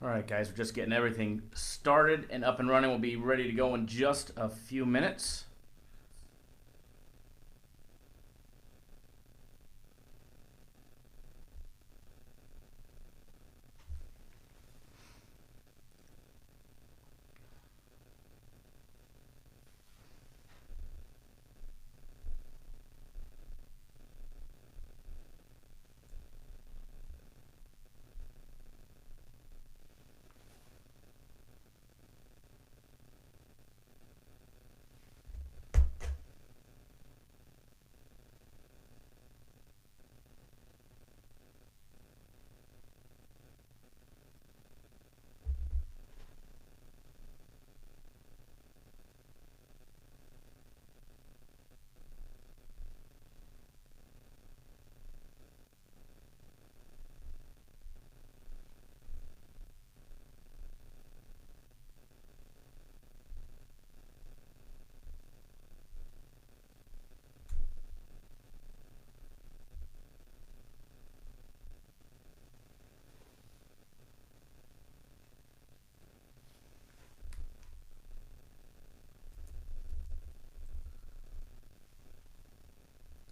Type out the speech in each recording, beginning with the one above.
All right, guys, we're just getting everything started and up and running. We'll be ready to go in just a few minutes.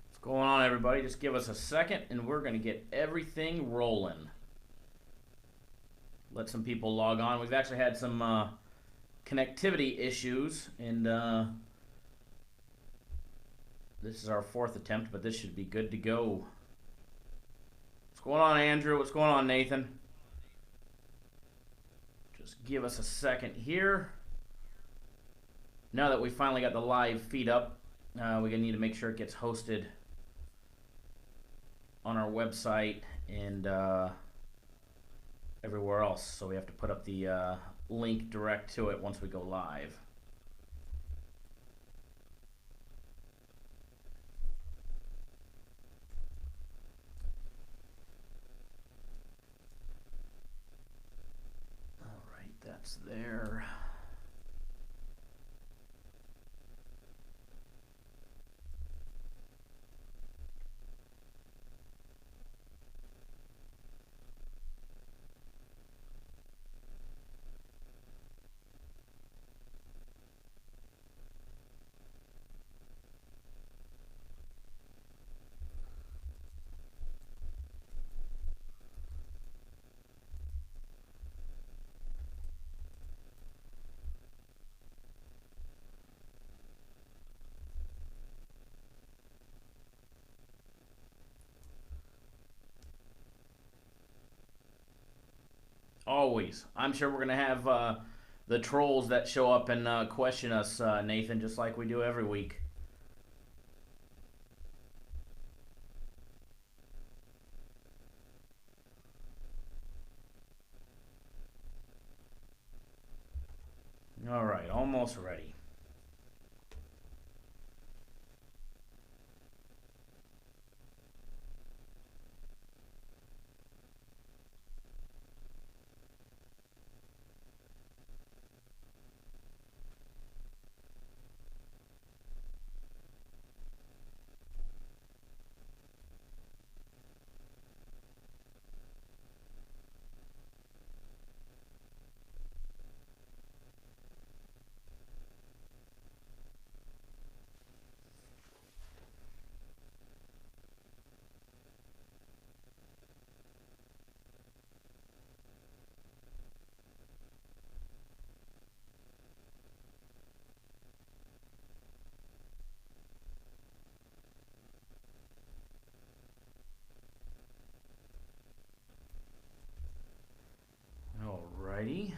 What's going on, everybody? Just give us a second and we're going to get everything rolling. Let some people log on. We've actually had some connectivity issues, and this is our fourth attempt, but this should be good to go. What's going on, Andrew? What's going on, Nathan? Just give us a second here. Now that we finally got the live feed up, we're going to need to make sure it gets hosted on our website and everywhere else. So we have to put up the link direct to it once we go live. All right, that's there. Always. I'm sure we're going to have the trolls that show up and question us, Nathan, just like we do every week. All right, almost ready. Alrighty.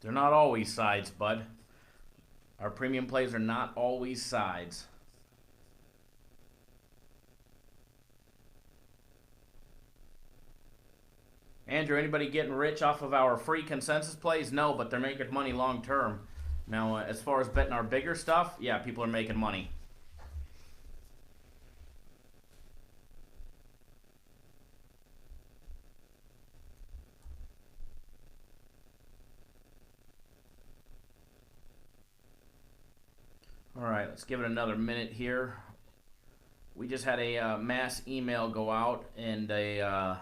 They're not always sides, bud. Our premium plays are not always sides. Andrew, anybody getting rich off of our free consensus plays? No, but they're making money long term. Now, as far as betting our bigger stuff, yeah, people are making money. All right, let's give it another minute here. We just had a mass email go out and a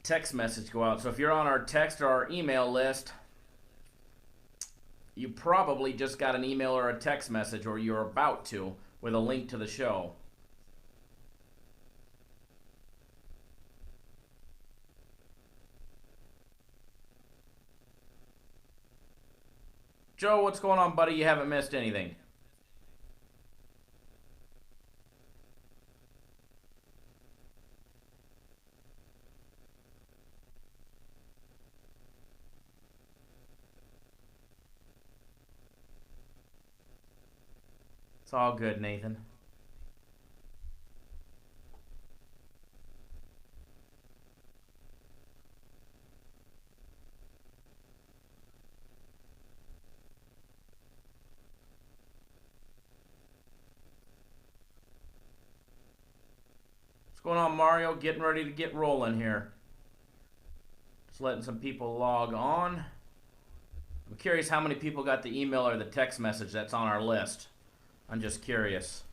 text message go out. So if you're on our text or our email list, you probably just got an email or a text message, or you're about to, with a link to the show. Joe, what's going on, buddy? You haven't missed anything. It's all good, Nathan. What's going on, Mario? Getting ready to get rolling here. Just letting some people log on. I'm curious how many people got the email or the text message that's on our list. I'm just curious.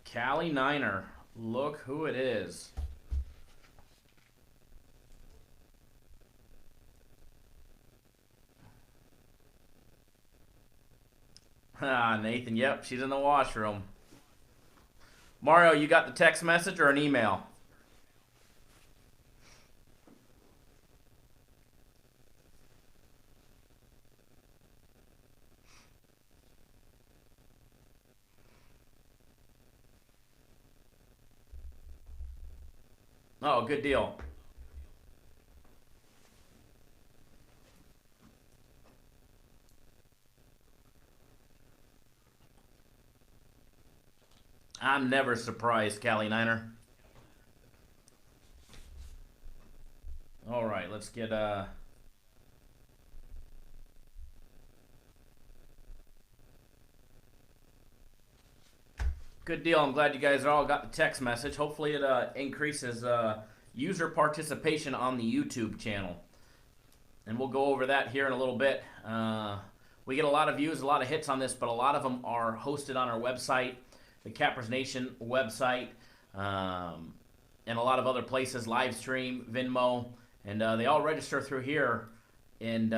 Cali Niner. Look who it is. Ah, Nathan, yep, she's in the washroom. Mario, you got the text message or an email? Oh, good deal. I'm never surprised, Cali Niner. All right, let's get good deal. I'm glad you guys all got the text message. Hopefully it increases user participation on the YouTube channel. And we'll go over that here in a little bit. We get a lot of views, a lot of hits on this, but a lot of them are hosted on our website, the Cappers Nation website, and a lot of other places, live stream, Venmo, and they all register through here. And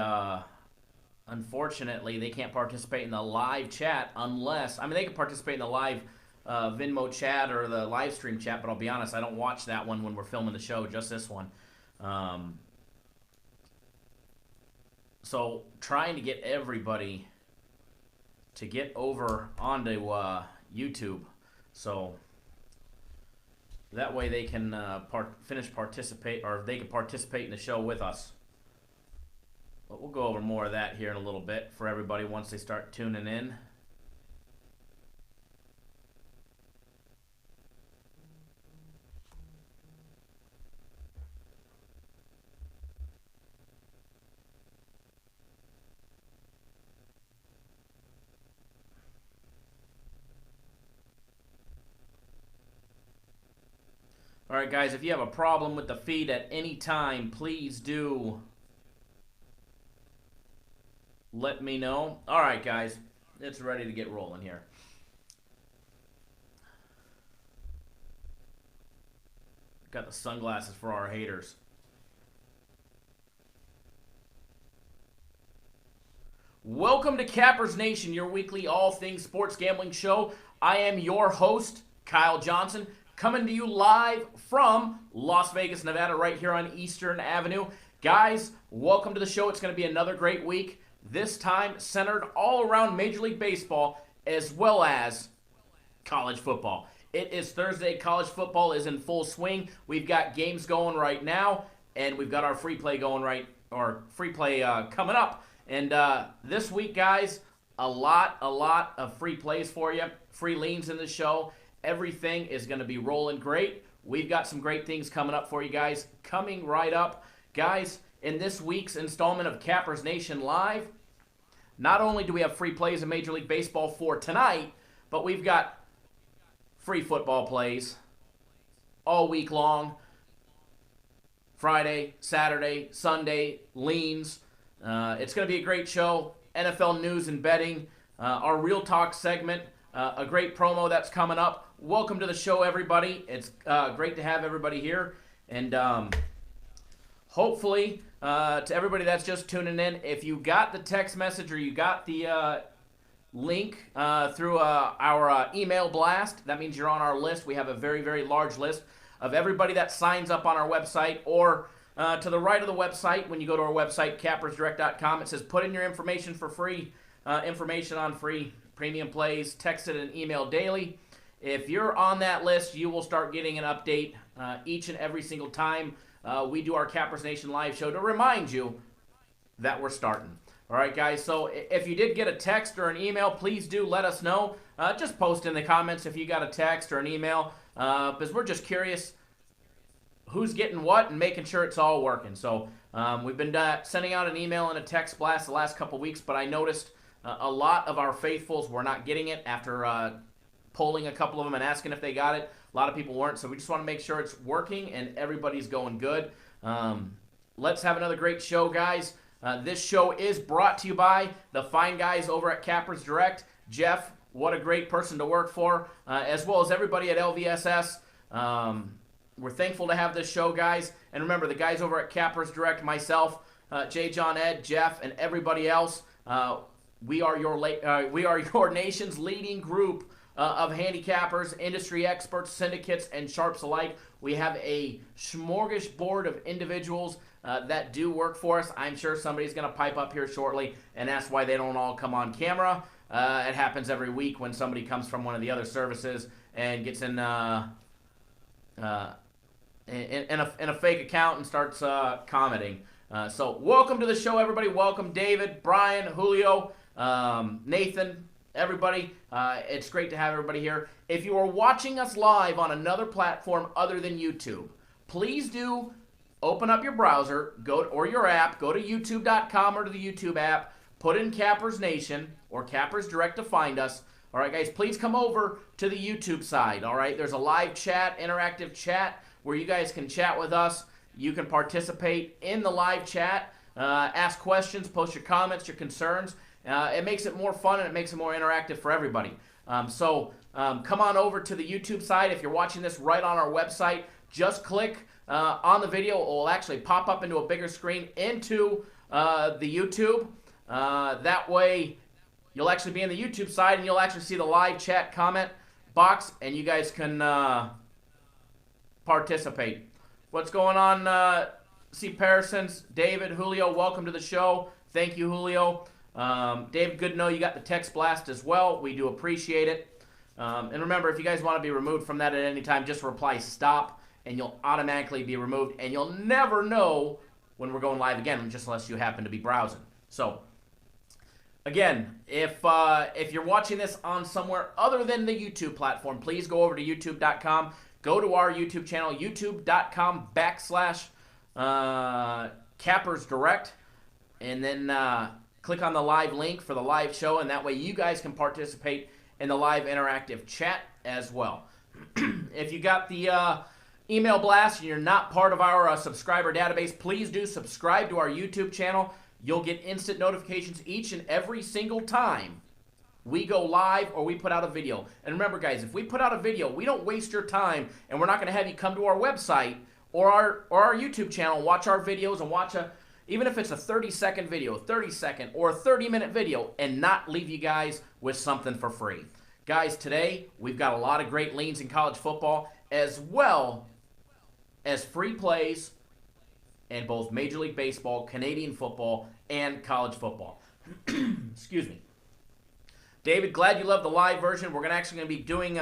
unfortunately, they can't participate in the live chat unless, I mean, they can participate in the live Venmo chat or the live stream chat, but I'll be honest, I don't watch that one when we're filming the show, just this one. So trying to get everybody to get over onto YouTube, so that way they can participate, or they can participate in the show with us. But we'll go over more of that here in a little bit for everybody once they start tuning in. All right, guys, if you have a problem with the feed at any time, please do let me know. All right, guys, it's ready to get rolling here. Got the sunglasses for our haters. Welcome to Cappers Nation, your weekly all things sports gambling show. I am your host, Kyle Johnson, coming to you live from Las Vegas, Nevada, right here on Eastern Avenue. Guys, welcome to the show. It's going to be another great week, this time centered all around Major League Baseball as well as college football. It is Thursday. College football is in full swing. We've got games going right now, and we've got our free play going coming up. And this week, guys, a lot of free plays for you, free leans in the show. Everything is going to be rolling great. We've got some great things coming up for you guys. Coming right up. Guys, in this week's installment of Cappers Nation Live, not only do we have free plays in Major League Baseball for tonight, but we've got free football plays all week long. Friday, Saturday, Sunday, leans. It's going to be a great show. NFL news and betting. Our Real Talk segment. A great promo that's coming up. Welcome to the show, everybody. It's great to have everybody here. And hopefully, to everybody that's just tuning in, if you got the text message or you got the link through our email blast, that means you're on our list. We have a very, very large list of everybody that signs up on our website, or to the right of the website, when you go to our website, cappersdirect.com, it says put in your information for free, information on free premium plays, text it and email daily. If you're on that list, you will start getting an update each and every single time we do our Cappers Nation live show to remind you that we're starting. All right, guys, so if you did get a text or an email, please do let us know. Just post in the comments if you got a text or an email, because we're just curious who's getting what and making sure it's all working. So we've been sending out an email and a text blast the last couple weeks, but I noticed a lot of our faithfuls were not getting it after polling a couple of them and asking if they got it. A lot of people weren't, so we just want to make sure it's working and everybody's going good. Let's have another great show, guys. This show is brought to you by the fine guys over at Cappers Direct. Jeff, what a great person to work for, as well as everybody at LVSS. We're thankful to have this show, guys. And remember, the guys over at Cappers Direct, myself, J. John Ed, Jeff, and everybody else, we are your nation's leading group of handicappers, industry experts, syndicates, and sharps alike. We have a smorgasbord of individuals that do work for us. I'm sure somebody's going to pipe up here shortly and ask why they don't all come on camera. It happens every week when somebody comes from one of the other services and gets in a fake account and starts commenting. So welcome to the show, everybody. Welcome, David, Brian, Julio, Nathan, everybody. It's great to have everybody here. If you are watching us live on another platform other than YouTube, please do open up your browser, or your app, go to youtube.com or to the YouTube app, put in Cappers Nation or Cappers Direct to find us. All right, guys, please come over to the YouTube side. All right, there's a live chat, interactive chat, where you guys can chat with us. You can participate in the live chat, ask questions, post your comments, your concerns. It makes it more fun and it makes it more interactive for everybody. So come on over to the YouTube side. If you're watching this right on our website, just click on the video. It will actually pop up into a bigger screen into the YouTube. That way, you'll actually be in the YouTube side and you'll actually see the live chat comment box, and you guys can participate. What's going on? See Parsons, David, Julio, welcome to the show. Thank you, Julio. Dave, good to know you got the text blast as well. We do appreciate it. And remember, if you guys want to be removed from that at any time, just reply stop, and you'll automatically be removed, and you'll never know when we're going live again, just unless you happen to be browsing. So, again, if you're watching this on somewhere other than the YouTube platform, please go over to youtube.com. Go to our YouTube channel, youtube.com/Cappers Direct, and then click on the live link for the live show, and that way you guys can participate in the live interactive chat as well. If you got the email blast and you're not part of our subscriber database, please do subscribe to our YouTube channel. You'll get instant notifications each and every single time we go live or we put out a video. And remember, guys, if we put out a video, we don't waste your time, and we're not going to have you come to our website or our YouTube channel, watch our videos and watch even if it's a 30-second video, 30-second, or a 30-minute video, and not leave you guys with something for free. Guys, today we've got a lot of great leans in college football, as well as free plays in both Major League Baseball, Canadian football, and college football. Excuse me. David, glad you love the live version. We're actually going to be doing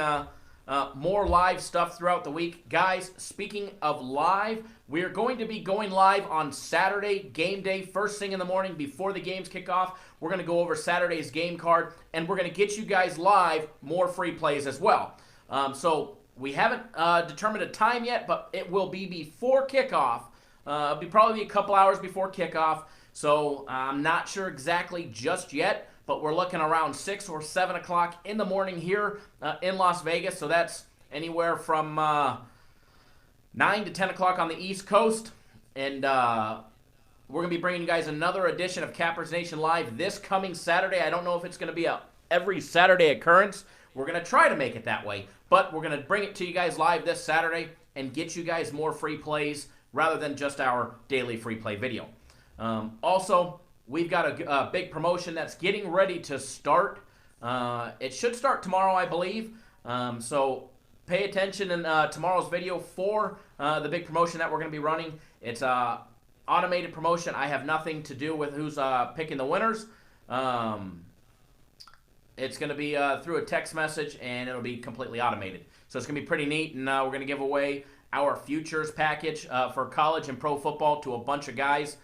more live stuff throughout the week. Guys, speaking of live, we are going to be going live on Saturday, game day, first thing in the morning before the games kick off. We're going to go over Saturday's game card, and we're going to get you guys live more free plays as well. So we haven't determined a time yet, but it will be before kickoff. It'll be probably a couple hours before kickoff. So I'm not sure exactly just yet, but we're looking around 6 or 7 o'clock in the morning here in Las Vegas. So that's anywhere from 9 to 10 o'clock on the East Coast. And we're going to be bringing you guys another edition of Cappers Nation Live this coming Saturday. I don't know if it's going to be a every Saturday occurrence. We're going to try to make it that way, but we're going to bring it to you guys live this Saturday and get you guys more free plays rather than just our daily free play video. Also, we've got a big promotion that's getting ready to start. It should start tomorrow, I believe. So pay attention in tomorrow's video for the big promotion that we're going to be running. It's a automated promotion. I have nothing to do with who's picking the winners. It's going to be through a text message, and it'll be completely automated. So it's going to be pretty neat, and we're going to give away our futures package for college and pro football to a bunch of guys.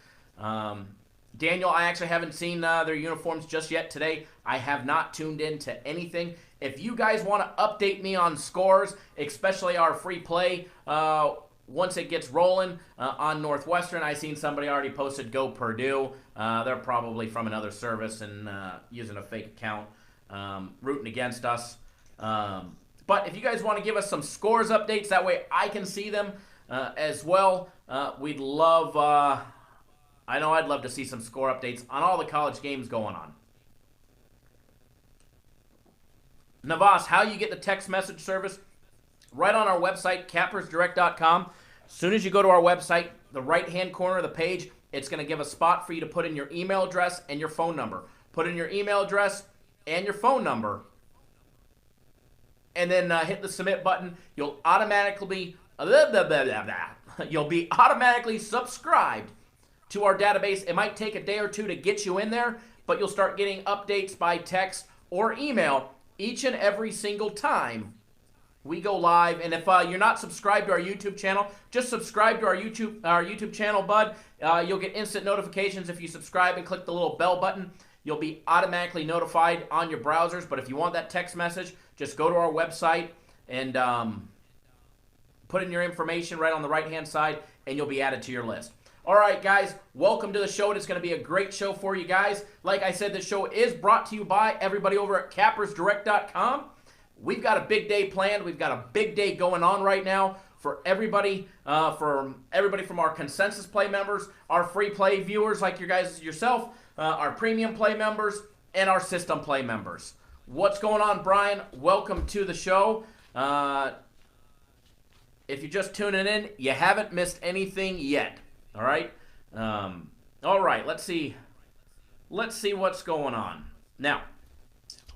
Daniel, I actually haven't seen their uniforms just yet today. I have not tuned in to anything. If you guys want to update me on scores, especially our free play, once it gets rolling on Northwestern, I seen somebody already posted Go Purdue. They're probably from another service and using a fake account. Rooting against us. But if you guys want to give us some scores updates, that way I can see them as well. We'd love, I know I'd love to see some score updates on all the college games going on. Navas, how you get the text message service? Right on our website, cappersdirect.com. As soon as you go to our website, the right-hand corner of the page, it's going to give a spot for you to put in your email address and your phone number. Put in your email address and your phone number, and then hit the submit button. You'll automatically you'll be automatically subscribed to our database. It might take a day or two to get you in there, but you'll start getting updates by text or email each and every single time we go live. And if you're not subscribed to our YouTube channel, just subscribe to our YouTube channel, bud. You'll get instant notifications if you subscribe and click the little bell button. You'll be automatically notified on your browsers. But if you want that text message, just go to our website and put in your information right on the right-hand side, and you'll be added to your list. All right, guys, welcome to the show. It's going to be a great show for you guys. Like I said, the show is brought to you by everybody over at cappersdirect.com. We've got a big day planned. We've got a big day going on right now for everybody from our consensus play members, our free play viewers like yourself, our premium play members, and our system play members. What's going on, Brian? Welcome to the show. If you're just tuning in, you haven't missed anything yet. All right? All right, let's see what's going on. Now,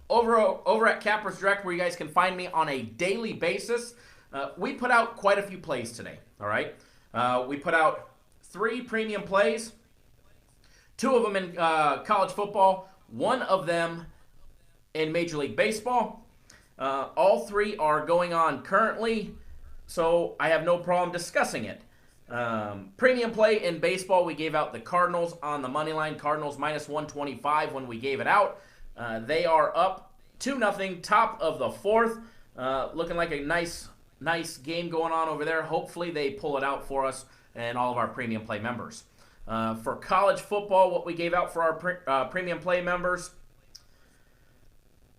over at Cappers Direct, where you guys can find me on a daily basis, we put out quite a few plays today. All right? We put out 3 premium plays. 2 of them in college football, 1 of them in Major League Baseball. All 3 are going on currently, so I have no problem discussing it. Premium play in baseball, we gave out the Cardinals on the money line. Cardinals minus 125 when we gave it out. They are up 2-0, top of the 4th. Looking like a nice game going on over there. Hopefully they pull it out for us and all of our premium play members. For college football, what we gave out for our premium play members,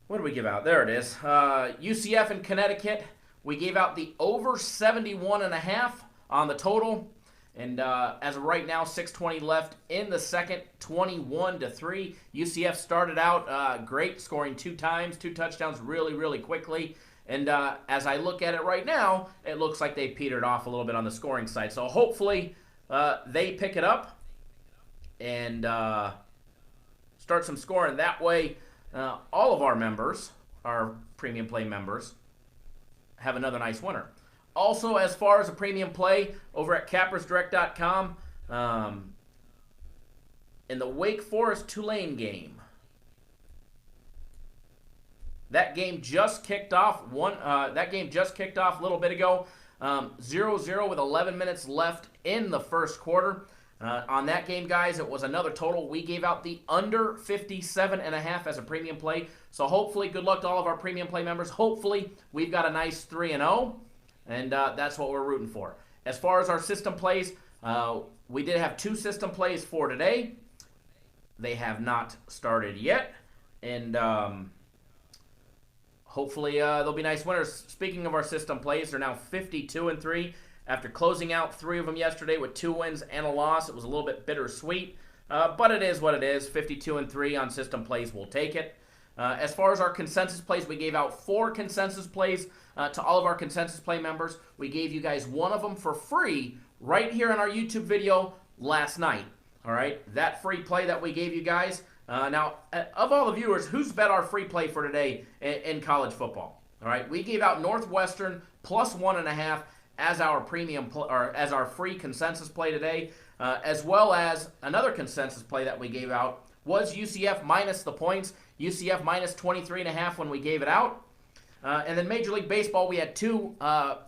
what did we give out? There it is. UCF in Connecticut, we gave out the over 71.5 on the total. And as of right now, 6:20 left in the second, 21-3. UCF started out great, scoring 2 times, 2 touchdowns really, really quickly. And as I look at it right now, it looks like they petered off a little bit on the scoring side. So hopefully they pick it up and start some scoring. That way, all of our members, our premium play members, have another nice winner. Also, as far as a premium play over at cappersdirect.com, in the Wake Forest-Tulane game, that game just kicked off. That game just kicked off a little bit ago. 0-0 with 11 minutes left in the first quarter. On that game, guys, it was another total. We gave out the under 57.5 as a premium play. So hopefully, good luck to all of our premium play members. Hopefully, we've got a nice 3-0, and that's what we're rooting for. As far as our system plays, we did have 2 system plays for today. They have not started yet, and hopefully there'll be nice winners. Speaking of our system plays, they're now 52-3. After closing out 3 of them yesterday with 2 wins and a loss, it was a little bit bittersweet, but it is what it is. 52-3 on system plays, we'll take it. As far as our consensus plays, we gave out 4 consensus plays to all of our consensus play members. We gave you guys one of them for free right here in our YouTube video last night. All right, that free play that we gave you guys. Now, of all the viewers, who's bet our free play for today in college football? All right, we gave out Northwestern plus 1.5 as our premium or as our free consensus play today, as well as another consensus play that we gave out was UCF minus the points. UCF minus 23.5 when we gave it out. And then Major League Baseball, we had 2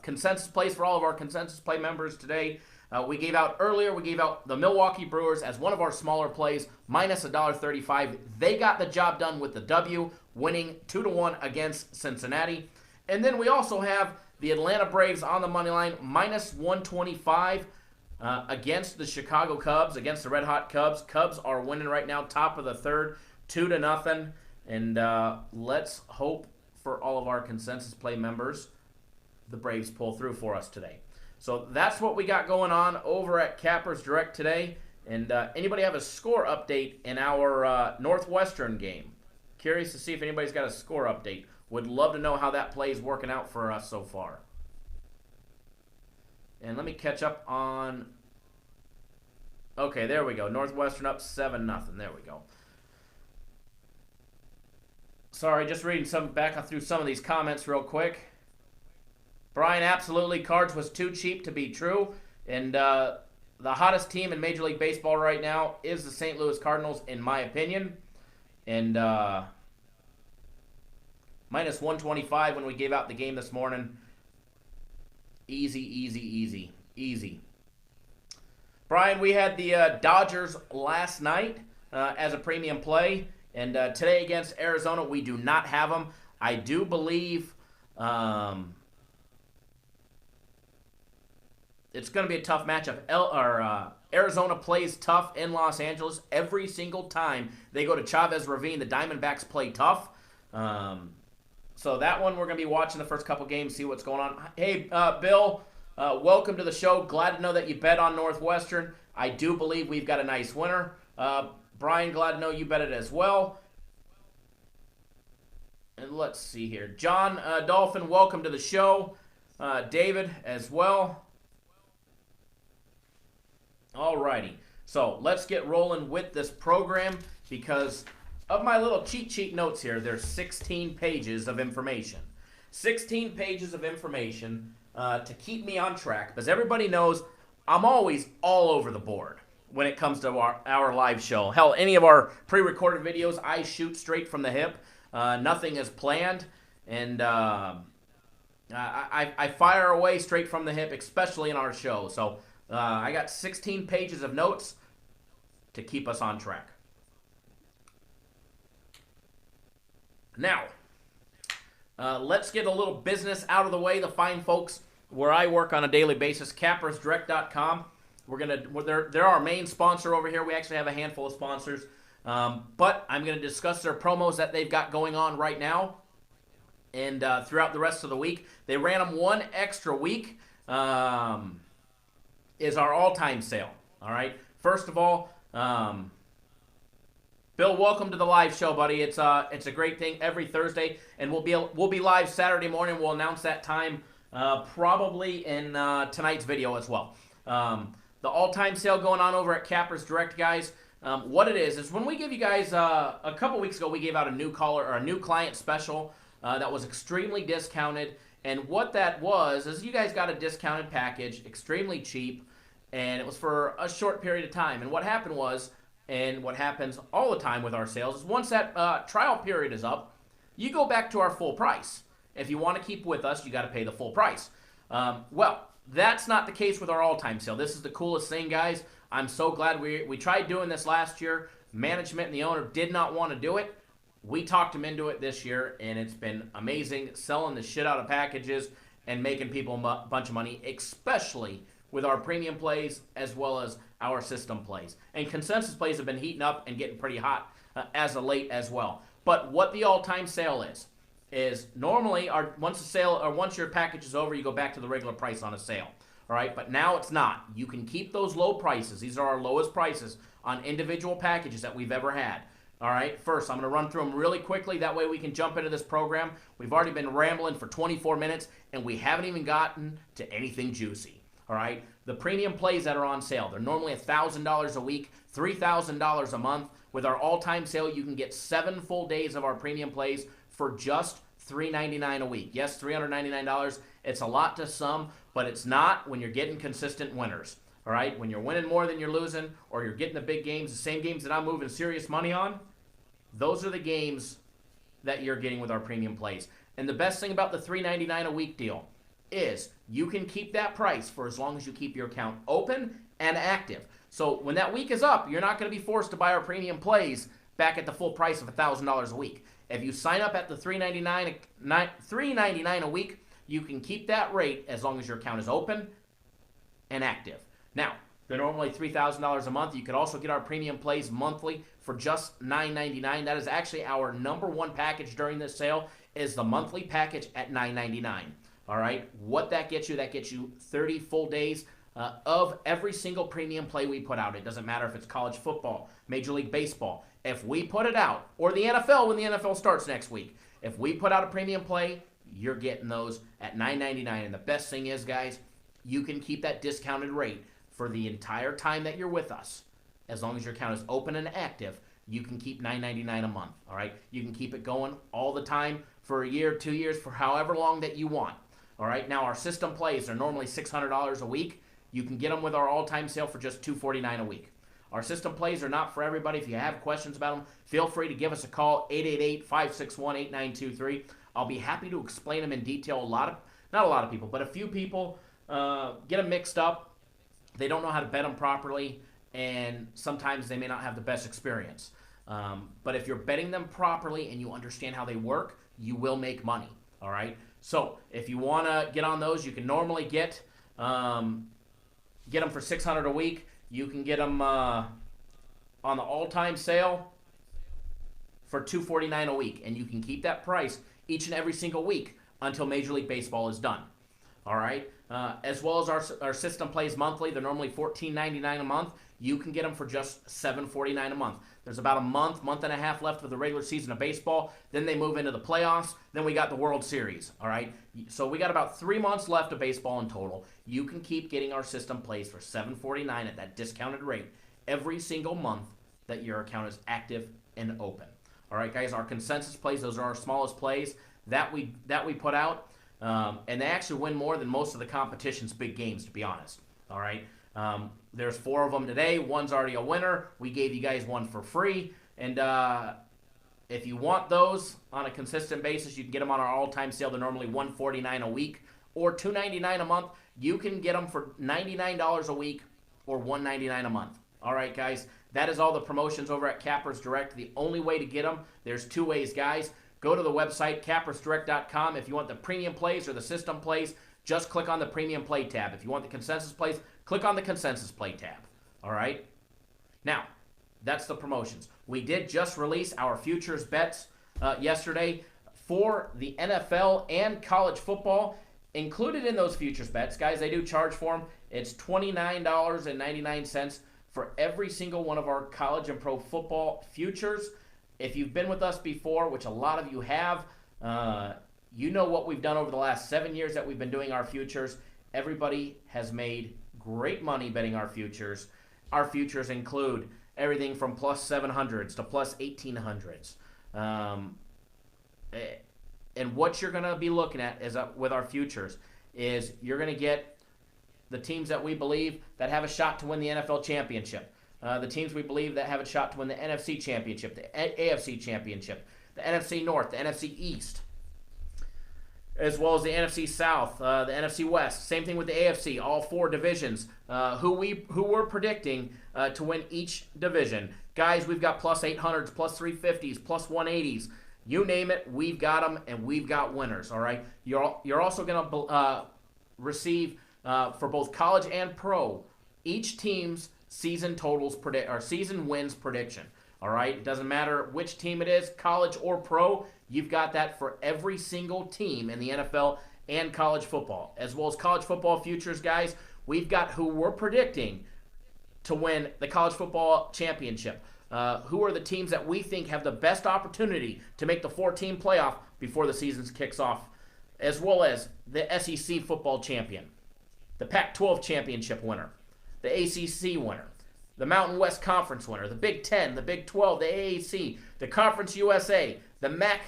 consensus plays for all of our consensus play members today. We gave out earlier, we gave out the Milwaukee Brewers as one of our smaller plays, minus $1.35. They got the job done with the W, winning 2-1 against Cincinnati. And then we also have the Atlanta Braves on the money line, minus 125 against the Chicago Cubs, against the Red Hot Cubs. Cubs are winning right now, top of the 3rd, 2-0. And let's hope for all of our consensus play members, the Braves pull through for us today. So that's what we got going on over at Cappers Direct today. And anybody have a score update in our Northwestern game? Curious to see if anybody's got a score update. Would love to know how that play is working out for us so far. And let me catch up on... Okay, there we go. Northwestern up 7-0. There we go. Sorry, just reading back through some of these comments real quick. Brian, absolutely, Cards was too cheap to be true. And the hottest team in Major League Baseball right now is the St. Louis Cardinals, in my opinion. And minus 125 when we gave out the game this morning. Easy, easy, easy, easy. Brian, we had the Dodgers last night as a premium play. And today against Arizona, we do not have them. I do believe it's going to be a tough matchup. Arizona plays tough in Los Angeles every single time they go to Chavez Ravine. The Diamondbacks play tough. So that one we're going to be watching the first couple games, see what's going on. Hey, Bill, welcome to the show. Glad to know that you bet on Northwestern. I do believe we've got a nice winner. Brian, glad to know you bet it as well. And let's see here. John Dolphin, welcome to the show. David as well. Alrighty. So let's get rolling with this program because of my little cheat sheet notes here, there's 16 pages of information. 16 pages of information to keep me on track because everybody knows I'm always all over the board when it comes to our live show. Hell, any of our pre-recorded videos, I shoot straight from the hip. Nothing is planned, and I fire away straight from the hip, especially in our show. So I got 16 pages of notes to keep us on track. Now, let's get a little business out of the way. The fine folks where I work on a daily basis, cappersdirect.com. They're our main sponsor over here. We actually have a handful of sponsors. But I'm going to discuss their promos that they've got going on right now. And throughout the rest of the week, they ran them one extra week. Is our all-time sale. All right. First of all, Bill, welcome to the live show, buddy. It's a great thing every Thursday, and we'll be live Saturday morning. We'll announce that time probably in tonight's video as well. The all-time sale going on over at Cappers Direct, guys. What it is when we give you guys a couple weeks ago we gave out a new caller or a new client special that was extremely discounted, and what that was is you guys got a discounted package, extremely cheap, and it was for a short period of time. And what happened was, and what happens all the time with our sales is once that trial period is up, you go back to our full price. If you want to keep with us, you got to pay the full price. Well, that's not the case with our all-time sale. This is the coolest thing, guys. I'm so glad we tried doing this last year. Management and the owner did not want to do it. We talked him into it this year, and it's been amazing selling the shit out of packages and making people a bunch of money, especially with our premium plays as well as our system plays. And consensus plays have been heating up and getting pretty hot as of late as well. But what the all-time sale is normally once your package is over, you go back to the regular price on a sale. All right, but now it's not. You can keep those low prices. These are our lowest prices on individual packages that we've ever had. All right, first, I'm going to run through them really quickly. That way we can jump into this program. We've already been rambling for 24 minutes, and we haven't even gotten to anything juicy. All right, the premium plays that are on sale, they're normally $1,000 a week, $3,000 a month. With our all-time sale, you can get 7 full days of our premium plays for just $399 a week. Yes, $399. It's a lot to some, but it's not when you're getting consistent winners. All right, when you're winning more than you're losing, or you're getting the big games, the same games that I'm moving serious money on, those are the games that you're getting with our premium plays. And the best thing about the $399 a week deal is you can keep that price for as long as you keep your account open and active. So when that week is up, you're not going to be forced to buy our premium plays back at the full price of $1,000 a week. If you sign up at the $399 a week, you can keep that rate as long as your account is open and active. Now, they're normally $3,000 a month. You could also get our premium plays monthly for just $9.99. That is actually our #1 package during this sale, is the monthly package at $9.99. All right, what that gets you 30 full days of every single premium play we put out. It doesn't matter if it's college football, Major League Baseball. If we put it out, or the NFL when the NFL starts next week, if we put out a premium play, you're getting those at $9.99. And the best thing is, guys, you can keep that discounted rate for the entire time that you're with us. As long as your account is open and active, you can keep $9.99 a month. All right, you can keep it going all the time for a year, 2 years, for however long that you want. All right, now our system plays are normally $600 a week. You can get them with our all-time sale for just $249 a week. Our system plays are not for everybody. If you have questions about them, feel free to give us a call, 888-561-8923. I'll be happy to explain them in detail. Not a lot of people, but a few people get them mixed up. They don't know how to bet them properly, and sometimes they may not have the best experience. But if you're betting them properly and you understand how they work, you will make money. All right. So if you want to get on those, you can normally get them for $600 a week. You can get them on the all-time sale for $249 a week, and you can keep that price each and every single week until Major League Baseball is done. All right, as well as our system plays monthly. They're normally $14.99 a month. You can get them for just $7.49 a month. There's about a month and a half left of the regular season of baseball. Then they move into the playoffs. Then we got the World Series. All right, so we got about 3 months left of baseball in total. You can keep getting our system plays for $7.49 at that discounted rate every single month that your account is active and open. All right, guys, our consensus plays, those are our smallest plays that we put out. And they actually win more than most of the competition's big games, to be honest. All right. There's 4 of them today. One's already a winner. We gave you guys one for free. And if you want those on a consistent basis, you can get them on our all-time sale. They're normally $149 a week or $299 a month. You can get them for $99 a week or $199 a month. All right, guys. That is all the promotions over at Cappers Direct. The only way to get them, there's 2 ways, guys. Go to the website, cappersdirect.com. If you want the premium plays or the system plays, just click on the premium play tab. If you want the consensus plays, click on the consensus play tab. All right? Now, that's the promotions. We did just release our futures bets yesterday for the NFL and college football. Included in those futures bets, guys, they do charge for them. It's $29.99 for every single one of our college and pro football futures. If you've been with us before, which a lot of you have, you know what we've done over the last 7 years that we've been doing our futures. Everybody has made great money betting our futures. Our futures include everything from plus 700s to plus 1800s. And what you're going to be looking at is with our futures is you're going to get the teams that we believe that have a shot to win the NFL championship. The teams we believe that have a shot to win the NFC championship, the AFC championship, the NFC North, the NFC East. as well as the NFC South, the NFC West. Same thing with the AFC, all 4 divisions. Who we're predicting to win each division. Guys, we've got plus 800s, plus 350s, plus 180s. You name it, we've got them, and we've got winners, all right? You're also going to receive, for both college and pro, each team's season totals or season wins prediction, all right? It doesn't matter which team it is, college or pro. You've got that for every single team in the NFL and college football. As well as college football futures, guys, we've got who we're predicting to win the college football championship. Who are the teams that we think have the best opportunity to make the 4-team playoff before the season kicks off, as well as the SEC football champion, the Pac-12 championship winner, the ACC winner, the Mountain West Conference winner, the Big Ten, the Big 12, the AAC, the Conference USA, the MAC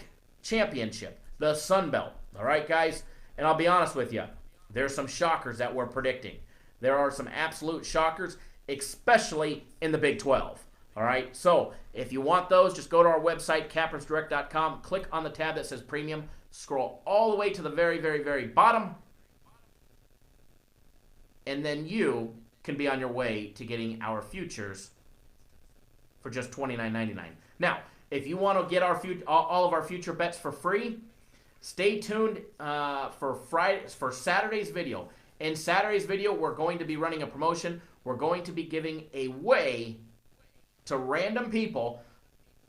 championship, the Sun Belt. All right, guys? And I'll be honest with you, there's some shockers that we're predicting. There are some absolute shockers, especially in the Big 12. All right, so if you want those, just go to our website, cappersdirect.com, click on the tab that says Premium, scroll all the way to the very, very, very bottom, and then you can be on your way to getting our futures for just $29.99. Now, if you want to get all of our future bets for free, stay tuned for Saturday's video. In Saturday's video, we're going to be running a promotion. We're going to be giving away to random people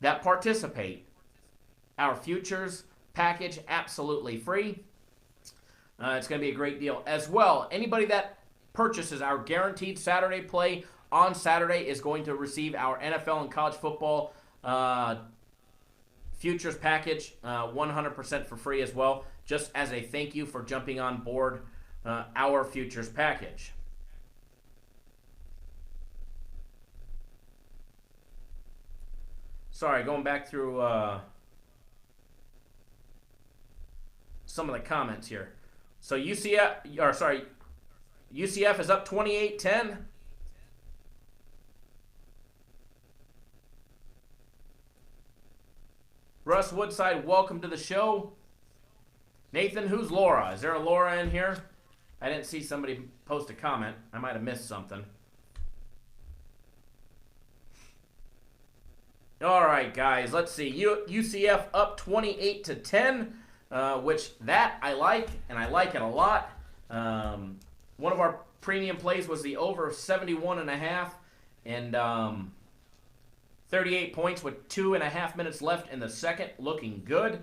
that participate our futures package absolutely free. It's going to be a great deal. As well, anybody that purchases our guaranteed Saturday play on Saturday is going to receive our NFL and college football futures package 100% for free as well, just as a thank you for jumping on board our futures package. Sorry, going back through some of the comments here. So UCF is up 28-10. Russ Woodside, welcome to the show. Nathan, who's Laura? Is there a Laura in here? I didn't see somebody post a comment. I might have missed something. All right, guys, let's see. UCF up 28-10, which that I like, and I like it a lot. One of our premium plays was the over 71.5, and 38 points with 2.5 minutes left in the second, looking good.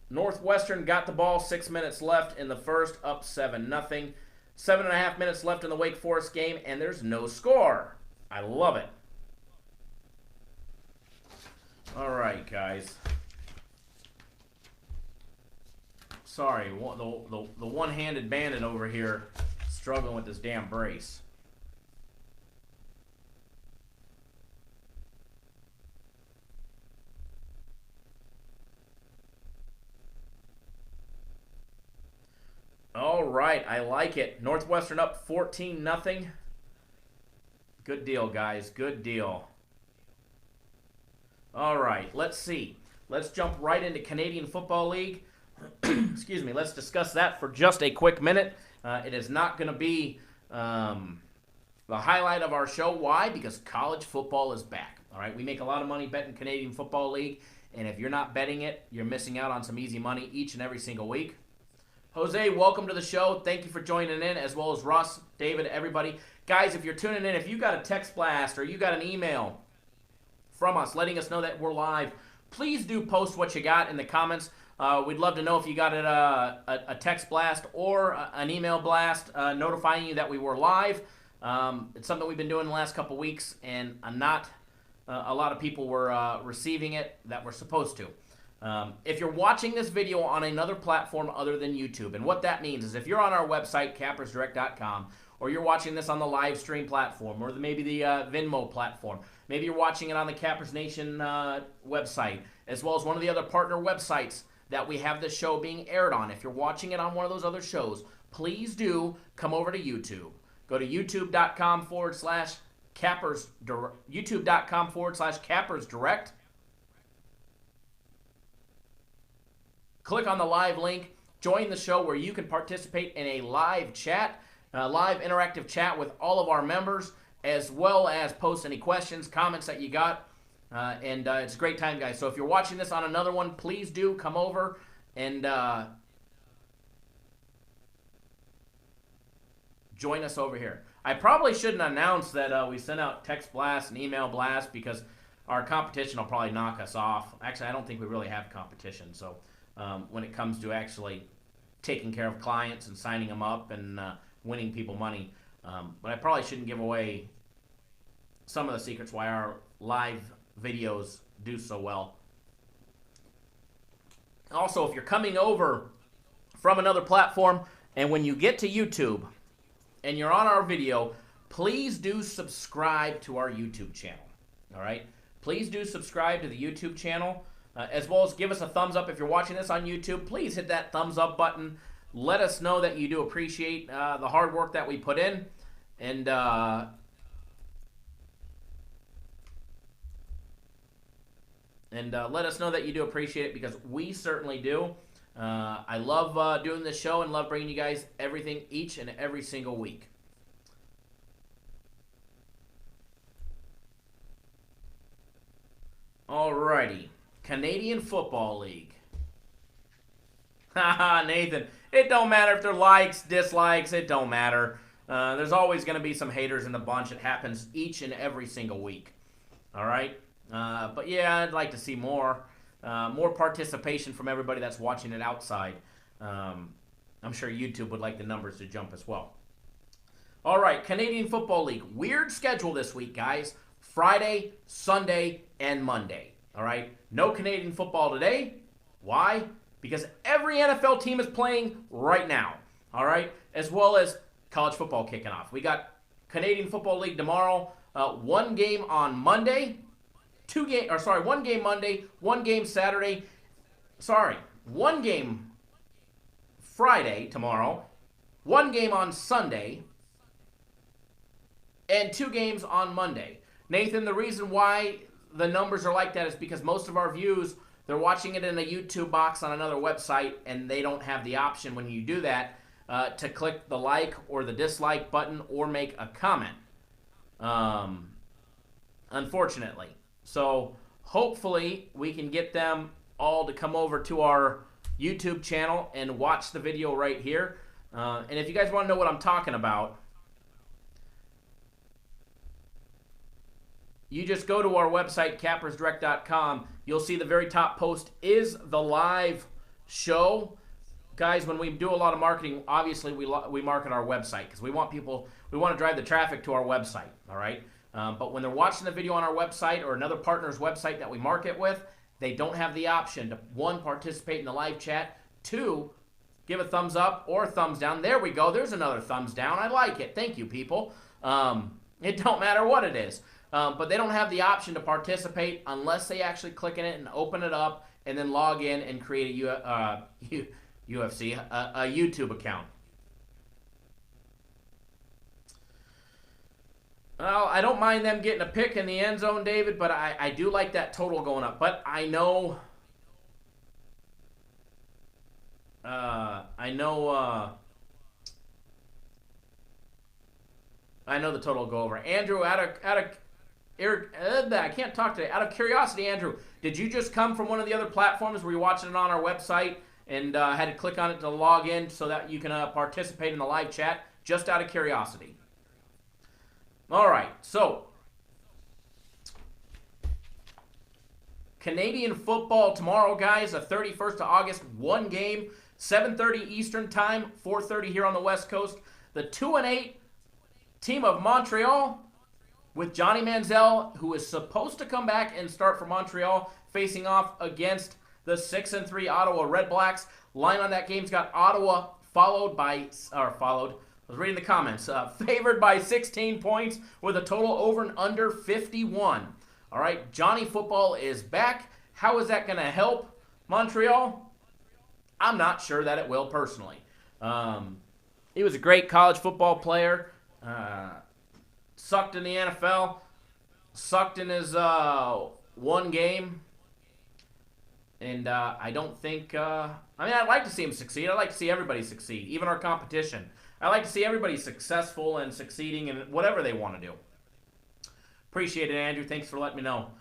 Northwestern got the ball, 6 minutes left in the first, up 7-0. 7.5 minutes left in the Wake Forest game, and there's no score. I love it. All right, guys. Sorry, the one-handed bandit over here struggling with this damn brace. All right, I like it. Northwestern up 14-0. Good deal, guys. Good deal. All right, let's see. Let's jump right into Canadian Football League. Excuse me. Let's discuss that for just a quick minute. It is not going to be the highlight of our show. Why? Because college football is back. All right, we make a lot of money betting Canadian Football League, and if you're not betting it, you're missing out on some easy money each and every single week. Jose, welcome to the show. Thank you for joining in, as well as Russ, David, everybody. Guys, if you're tuning in, if you got a text blast or you got an email from us letting us know that we're live, please do post what you got in the comments. We'd love to know if you got a text blast or an email blast notifying you that we were live. It's something we've been doing the last couple weeks, and not a lot of people were receiving it that were supposed to. If you're watching this video on another platform other than YouTube, and what that means is if you're on our website, cappersdirect.com, or you're watching this on the live stream platform, or maybe the Venmo platform, maybe you're watching it on the Cappers Nation website, as well as one of the other partner websites that we have this show being aired on. If you're watching it on one of those other shows, please do come over to YouTube. Go to youtube.com/Cappers, youtube.com/Cappers Direct. click on the live link, join the show where you can participate in a live chat, live interactive chat with all of our members, as well as post any questions, comments that you got. It's a great time, guys. So if you're watching this on another one, please do come over and join us over here. I probably shouldn't announce that we sent out text blasts and email blasts because our competition will probably knock us off. Actually, I don't think we really have competition. So when it comes to actually taking care of clients and signing them up and winning people money, but I probably shouldn't give away some of the secrets why our live videos do so well. Also, if you're coming over from another platform and when you get to YouTube and you're on our video, please do subscribe to our YouTube channel. All right? Please do subscribe to the YouTube channel, as well as give us a thumbs up if you're watching this on YouTube. Please hit that thumbs up button. Let us know that you do appreciate the hard work that we put in. And let us know that you do appreciate it, because we certainly do. I love doing this show and love bringing you guys everything each and every single week. Alrighty, Canadian Football League. Haha, Nathan, it don't matter if they're likes, dislikes, it don't matter. There's always going to be some haters in the bunch. It happens each and every single week. All right? But yeah, I'd like to see more participation from everybody that's watching it outside. I'm sure YouTube would like the numbers to jump as well. All right, Canadian Football League. Weird schedule this week, guys. Friday, Sunday, and Monday. All right? No Canadian football today. Why? Because every NFL team is playing right now. All right? As well as college football kicking off. We got Canadian Football League tomorrow. One game on Monday. One game Monday, one game Saturday. One game Friday tomorrow, one game on Sunday, and 2 games on Monday. Nathan, the reason why the numbers are like that is because most of our views, they're watching it in a YouTube box on another website, and they don't have the option when you do that to click the like or the dislike button or make a comment, unfortunately. So hopefully we can get them all to come over to our YouTube channel and watch the video right here. And if you guys want to know what I'm talking about, you just go to our website, cappersdirect.com. You'll see the very top post is the live show. Guys, when we do a lot of marketing, obviously we market our website because we want to drive the traffic to our website, all right? But when they're watching the video on our website or another partner's website that we market with, they don't have the option to, 1, participate in the live chat, 2, give a thumbs up or a thumbs down. There we go. There's another thumbs down. I like it. Thank you, people. It don't matter what it is. But they don't have the option to participate unless they actually click in it and open it up and then log in and create a YouTube account. Well, I don't mind them getting a pick in the end zone, David, but I do like that total going up. But I know the total will go over. Andrew, I can't talk today. Out of curiosity, Andrew, did you just come from one of the other platforms? Were you watching it on our website and had to click on it to log in so that you can participate in the live chat? Just out of curiosity. All right, so Canadian football tomorrow, guys, the 31st of August, 1 game, 7:30 Eastern Time, 4:30 here on the West Coast. The 2-8 team of Montreal with Johnny Manziel, who is supposed to come back and start for Montreal, facing off against the 6-3 Ottawa Red Blacks. Line on that game's got Ottawa I was reading the comments. Favored by 16 points with a total over and under 51. All right, Johnny Football is back. How is that going to help Montreal? I'm not sure that it will personally. He was a great college football player. Sucked in the NFL. Sucked in his one game. And I don't think, I'd like to see him succeed. I'd like to see everybody succeed, even our competition. I like to see everybody successful and succeeding in whatever they want to do. Appreciate it, Andrew. Thanks for letting me know.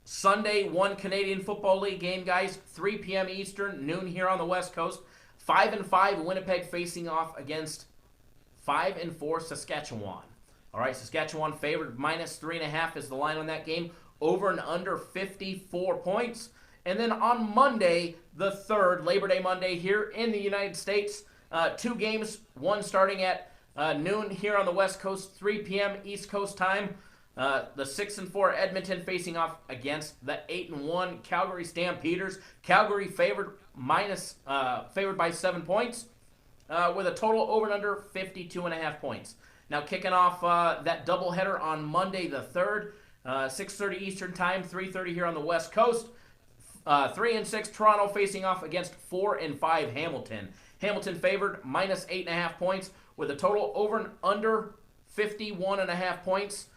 Sunday, one Canadian Football League game, guys. 3 p.m. Eastern, noon here on the West Coast. 5-5 Winnipeg facing off against 5-4 Saskatchewan. All right, Saskatchewan favored -3.5 is the line on that game. Over and under 54 points. And then on Monday, the 3rd, Labor Day Monday here in the United States, 2 games, one starting at noon here on the West Coast, 3 p.m. East Coast time. The 6-4 Edmonton facing off against the 8-1 Calgary Stampeders. Calgary favored by 7 points with a total over and under 52.5 points. Now kicking off that doubleheader on Monday the 3rd, 6:30 Eastern time, 3:30 here on the West Coast. 3-6 Toronto facing off against 4-5 Hamilton. Hamilton favored -8.5 points with a total over and under 51.5 points.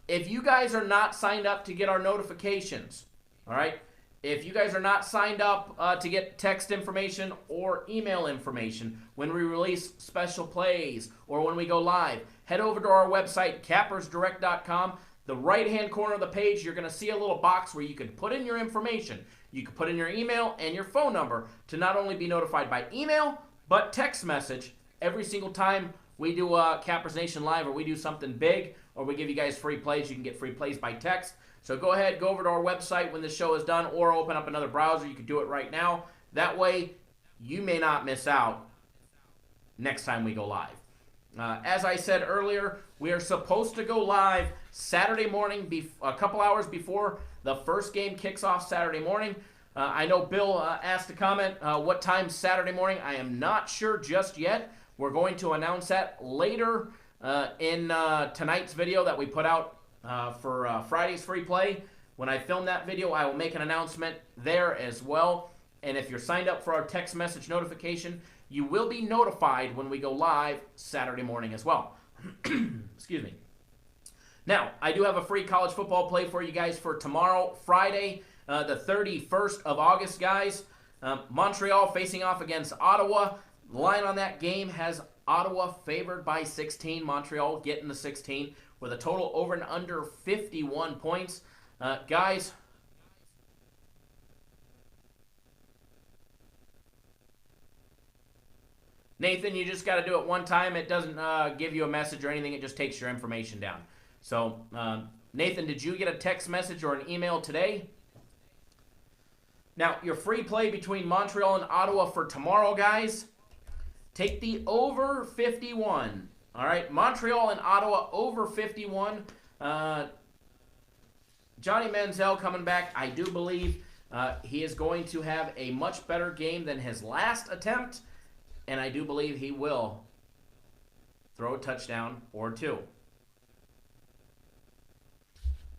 If you guys are not signed up to get our notifications, all right, if you guys are not signed up to get text information or email information when we release special plays or when we go live, head over to our website, cappersdirect.com. The right-hand corner of the page, you're going to see a little box where you can put in your information. You can put in your email and your phone number to not only be notified by email, but text message every single time we do Cappers Nation Live or we do something big or we give you guys free plays. You can get free plays by text. So go ahead, go over to our website when the show is done or open up another browser. You can do it right now. That way, you may not miss out next time we go live. As I said earlier, we are supposed to go live Saturday morning, a couple hours before the first game kicks off Saturday morning. I know Bill asked a comment, what time Saturday morning? I am not sure just yet. We're going to announce that later in tonight's video that we put out for Friday's free play. When I film that video, I will make an announcement there as well. And if you're signed up for our text message notification, you will be notified when we go live Saturday morning as well. Excuse me. Now, I do have a free college football play for you guys for tomorrow, Friday, the 31st of August, guys. Montreal facing off against Ottawa. The line on that game has Ottawa favored by 16. Montreal getting the 16 with a total over and under 51 points. Guys, Nathan, you just got to do it one time. It doesn't give you a message or anything. It just takes your information down. So, Nathan, did you get a text message or an email today? Now, your free play between Montreal and Ottawa for tomorrow, guys. Take the over 51. All right, Montreal and Ottawa over 51. Johnny Manziel coming back. I do believe he is going to have a much better game than his last attempt. And I do believe he will throw a touchdown or two.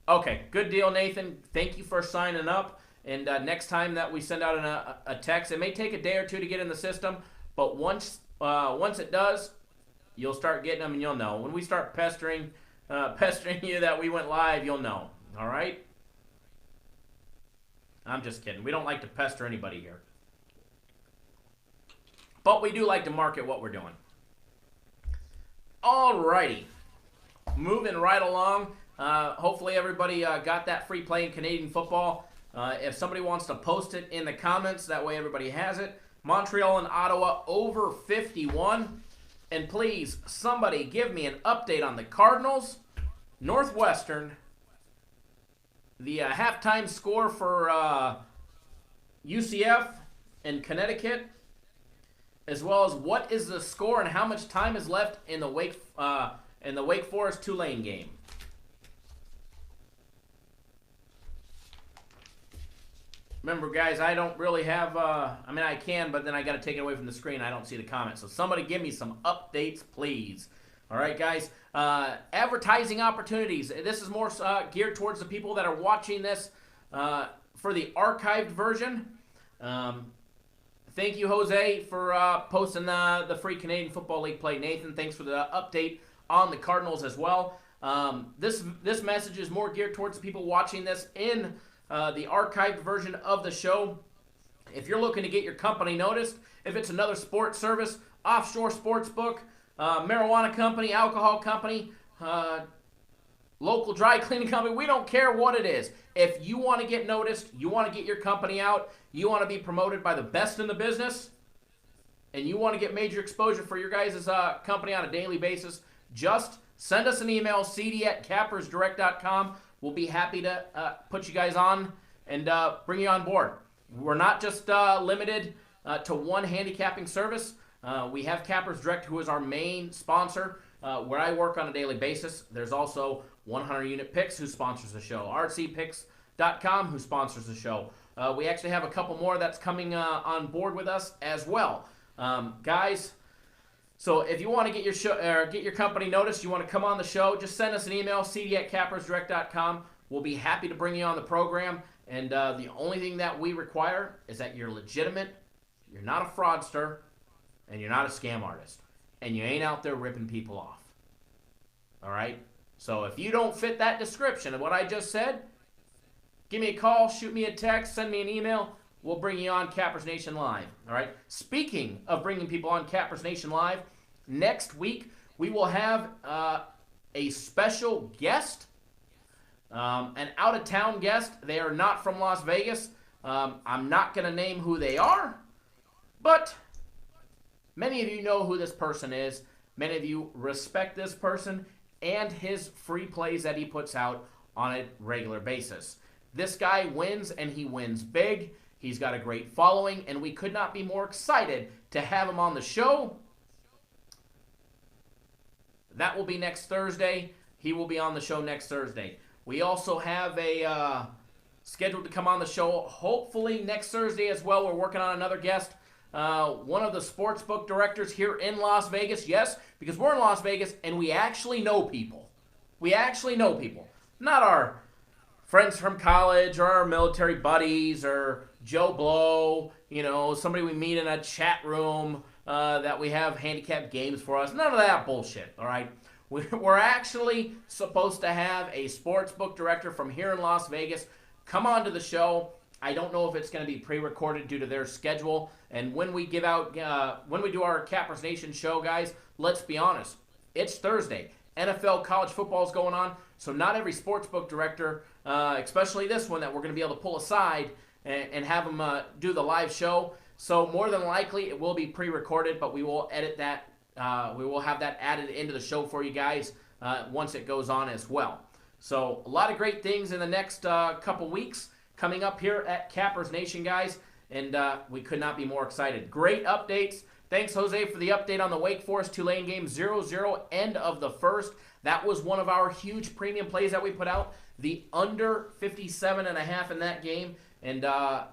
Okay, good deal, Nathan. Thank you for signing up. And next time that we send out a text, it may take a day or two to get in the system, but once it does, you'll start getting them and you'll know. When we start pestering you that we went live, you'll know. All right? I'm just kidding. We don't like to pester anybody here. But we do like to market what we're doing. Alrighty. Moving right along. Hopefully everybody got that free play in Canadian football. If somebody wants to post it in the comments, that way everybody has it. Montreal and Ottawa over 51. And please, somebody give me an update on the Cardinals. Northwestern. The halftime score for UCF and Connecticut. As well as what is the score and how much time is left in the Wake Forest Tulane game. Remember, guys, I don't really have. I can, but then I got to take it away from the screen. I don't see the comments. So somebody give me some updates, please. All right, guys. Advertising opportunities. This is more geared towards the people that are watching this for the archived version. Thank you, Jose, for posting the free Canadian Football League play. Nathan, thanks for the update on the Cardinals as well. This message is more geared towards the people watching this in the archived version of the show. If you're looking to get your company noticed, if it's another sports service, offshore sports book, marijuana company, alcohol company, local dry cleaning company, we don't care what it is. If you want to get noticed, you want to get your company out, you want to be promoted by the best in the business, and you want to get major exposure for your guys' company on a daily basis, just send us an email, cd@cappersdirect.com. We'll be happy to put you guys on and bring you on board. We're not just limited to one handicapping service. We have Cappers Direct, who is our main sponsor, where I work on a daily basis. There's also 100 Unit Picks, who sponsors the show. rcpicks.com, who sponsors the show. We actually have a couple more that's coming on board with us as well. Guys, so if you want to get your show, get your company noticed, you want to come on the show, just send us an email, cd@cappersdirect.com. We'll be happy to bring you on the program. And the only thing that we require is that you're legitimate, you're not a fraudster, and you're not a scam artist. And you ain't out there ripping people off. All right? So if you don't fit that description of what I just said, give me a call, shoot me a text, send me an email. We'll bring you on Cappers Nation Live. All right? Speaking of bringing people on Cappers Nation Live, next week we will have a special guest, an out-of-town guest. They are not from Las Vegas. I'm not going to name who they are, but many of you know who this person is. Many of you respect this person and his free plays that he puts out on a regular basis. This guy wins, and he wins big. He's got a great following, and we could not be more excited to have him on the show. That will be next Thursday. He will be on the show next Thursday. We also have a scheduled to come on the show hopefully next Thursday as well. We're working on another guest. One of the sportsbook directors here in Las Vegas. Yes, because we're in Las Vegas and we actually know people. We actually know people. Not our friends from college or our military buddies or Joe Blow, you know, somebody we meet in a chat room that we have handicapped games for us. None of that bullshit, all right? We're actually supposed to have a sportsbook director from here in Las Vegas come on to the show. I don't know if it's going to be pre-recorded due to their schedule. And when we give out, when we do our Cappers Nation show, guys, let's be honest. It's Thursday. NFL college football is going on, so not every sportsbook director, especially this one that we're going to be able to pull aside and have them do the live show. So more than likely, it will be pre-recorded, but we will edit that. We will have that added into the show for you guys once it goes on as well. So a lot of great things in the next couple weeks coming up here at Cappers Nation, guys, and we could not be more excited. Great updates. Thanks, Jose, for the update on the Wake Forest Tulane game, 0-0, end of the first. That was one of our huge premium plays that we put out, the under 57.5 in that game. And, I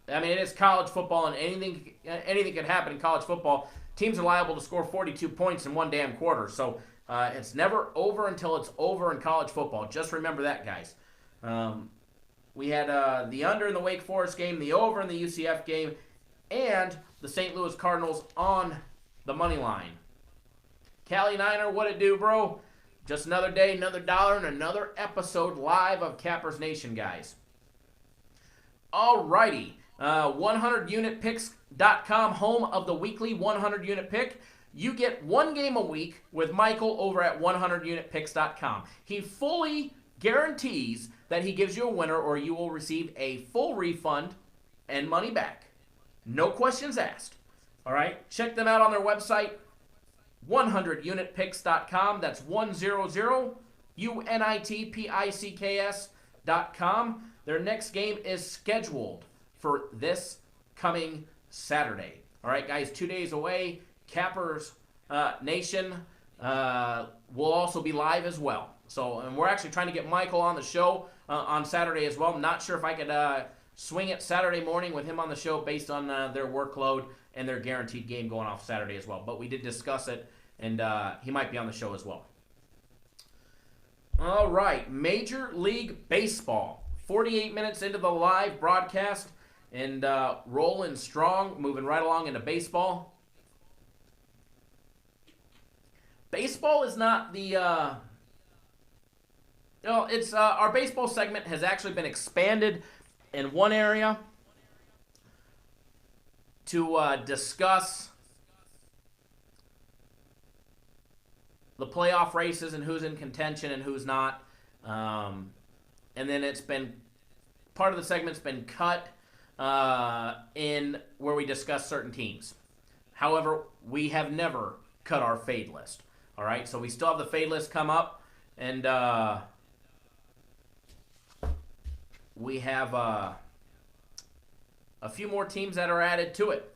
mean, it is college football, and anything can happen in college football. Teams are liable to score 42 points in one damn quarter. So it's never over until it's over in college football. Just remember that, guys. We had the under in the Wake Forest game, the over in the UCF game, and the St. Louis Cardinals on the money line. Cali Niner, what it do, bro? Just another day, another dollar, and another episode live of Cappers Nation, guys. Alrighty. 100unitpicks.com, home of the weekly 100-unit pick. You get one game a week with Michael over at 100unitpicks.com. He fully guarantees that he gives you a winner or you will receive a full refund and money back. No questions asked. All right? Check them out on their website, 100unitpicks.com. That's 100unitpicks.com. Their next game is scheduled for this coming Saturday. All right, guys, 2 days away. Cappers Nation will also be live as well. So, and we're actually trying to get Michael on the show on Saturday as well. I'm not sure if I could swing it Saturday morning with him on the show based on their workload and their guaranteed game going off Saturday as well. But we did discuss it, and he might be on the show as well. All right, Major League Baseball. 48 minutes into the live broadcast, and rolling strong, moving right along into baseball. Baseball is not the Well, it's our baseball segment has actually been expanded in one area to discuss the playoff races and who's in contention and who's not. And then it's been part of the segment's been cut in where we discuss certain teams. However, we have never cut our fade list. All right, so we still have the fade list come up, and we have a few more teams that are added to it.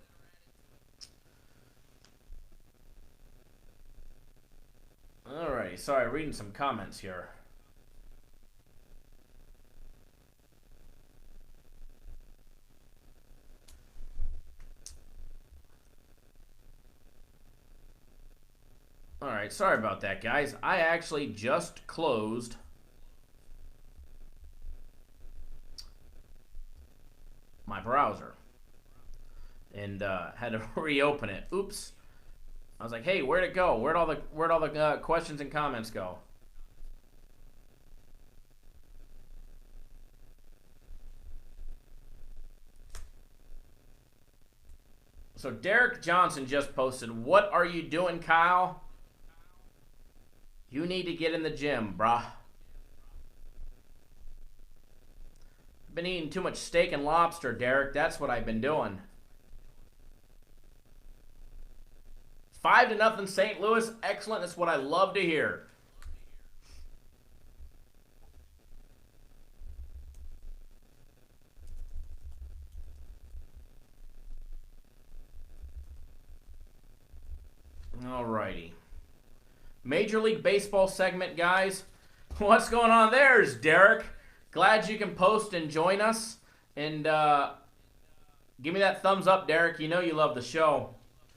All right, sorry, reading some comments here. All right, sorry about that, guys. I actually just closed my browser and had to reopen it. Oops. I was like, hey, where'd it go? Where'd all the questions and comments go? So Derek Johnson just posted, what are you doing, Kyle? You need to get in the gym, bruh. I've been eating too much steak and lobster, Derek. That's what I've been doing. 5-0 St. Louis. Excellent. That's what I love to hear. Alrighty. Major League Baseball segment, guys. What's going on there is Derek. Glad you can post and join us. And give me that thumbs up, Derek. You know you love the show.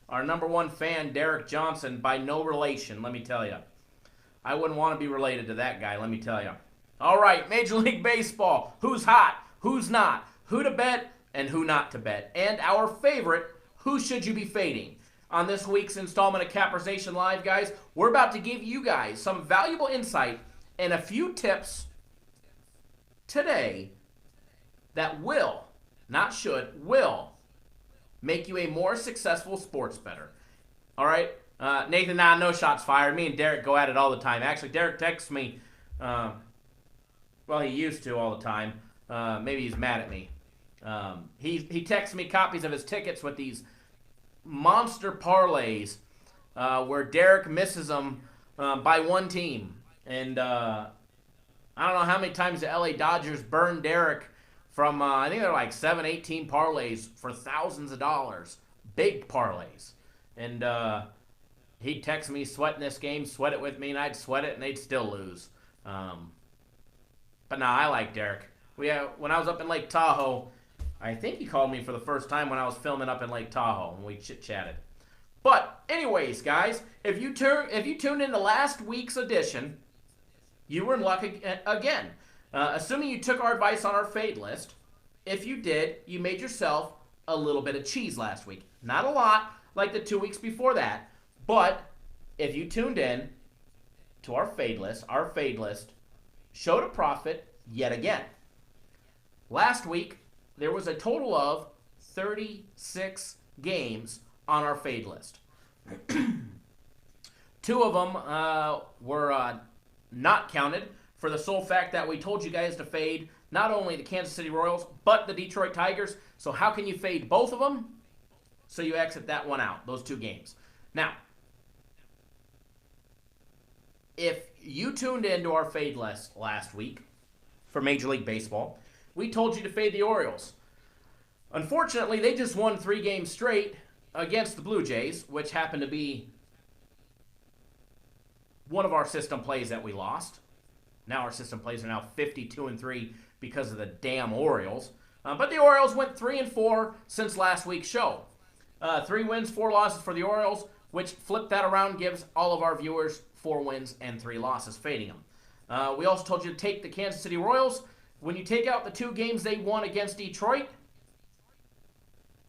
Our #1 fan, Derek Johnson, by no relation, let me tell you. I wouldn't want to be related to that guy, let me tell you. All right, Major League Baseball. Who's hot? Who's not? Who to bet and who not to bet. And our favorite, who should you be fading? On this week's installment of Cappers Nation Live, guys, we're about to give you guys some valuable insight and a few tips today that will, not should, will make you a more successful sports bettor. All right? Nathan, no shots fired. Me and Derek go at it all the time. Actually, Derek texts me, well, he used to all the time. Maybe he's mad at me. He texts me copies of his tickets with these monster parlays where Derek misses them by one team. And I don't know how many times the LA Dodgers burned Derek from, I think they're like 7, 8 team parlays for thousands of dollars. Big parlays. And he'd text me, sweating this game, sweat it with me, and I'd sweat it, and they'd still lose. But no, I like Derek. When I was up in Lake Tahoe, I think he called me for the first time when I was filming up in Lake Tahoe, and we chit-chatted. But anyways, guys, if you tuned into last week's edition, you were in luck again. Assuming you took our advice on our fade list, if you did, you made yourself a little bit of cheese last week. Not a lot, like the 2 weeks before that, but if you tuned in to our fade list showed a profit yet again. Last week, there was a total of 36 games on our fade list. 2 of them were not counted for the sole fact that we told you guys to fade not only the Kansas City Royals, but the Detroit Tigers. So how can you fade both of them? So you exit that one out, those 2 games. Now, if you tuned into our fade list last week for Major League Baseball, we told you to fade the Orioles. Unfortunately, they just won 3 games straight against the Blue Jays, which happened to be one of our system plays that we lost. Now our system plays are now 52-3 because of the damn Orioles. But the Orioles went 3-4 since last week's show. 3 wins, 4 losses for the Orioles, which flip that around gives all of our viewers 4 wins and 3 losses, fading them. We also told you to take the Kansas City Royals. When you take out the 2 games they won against Detroit,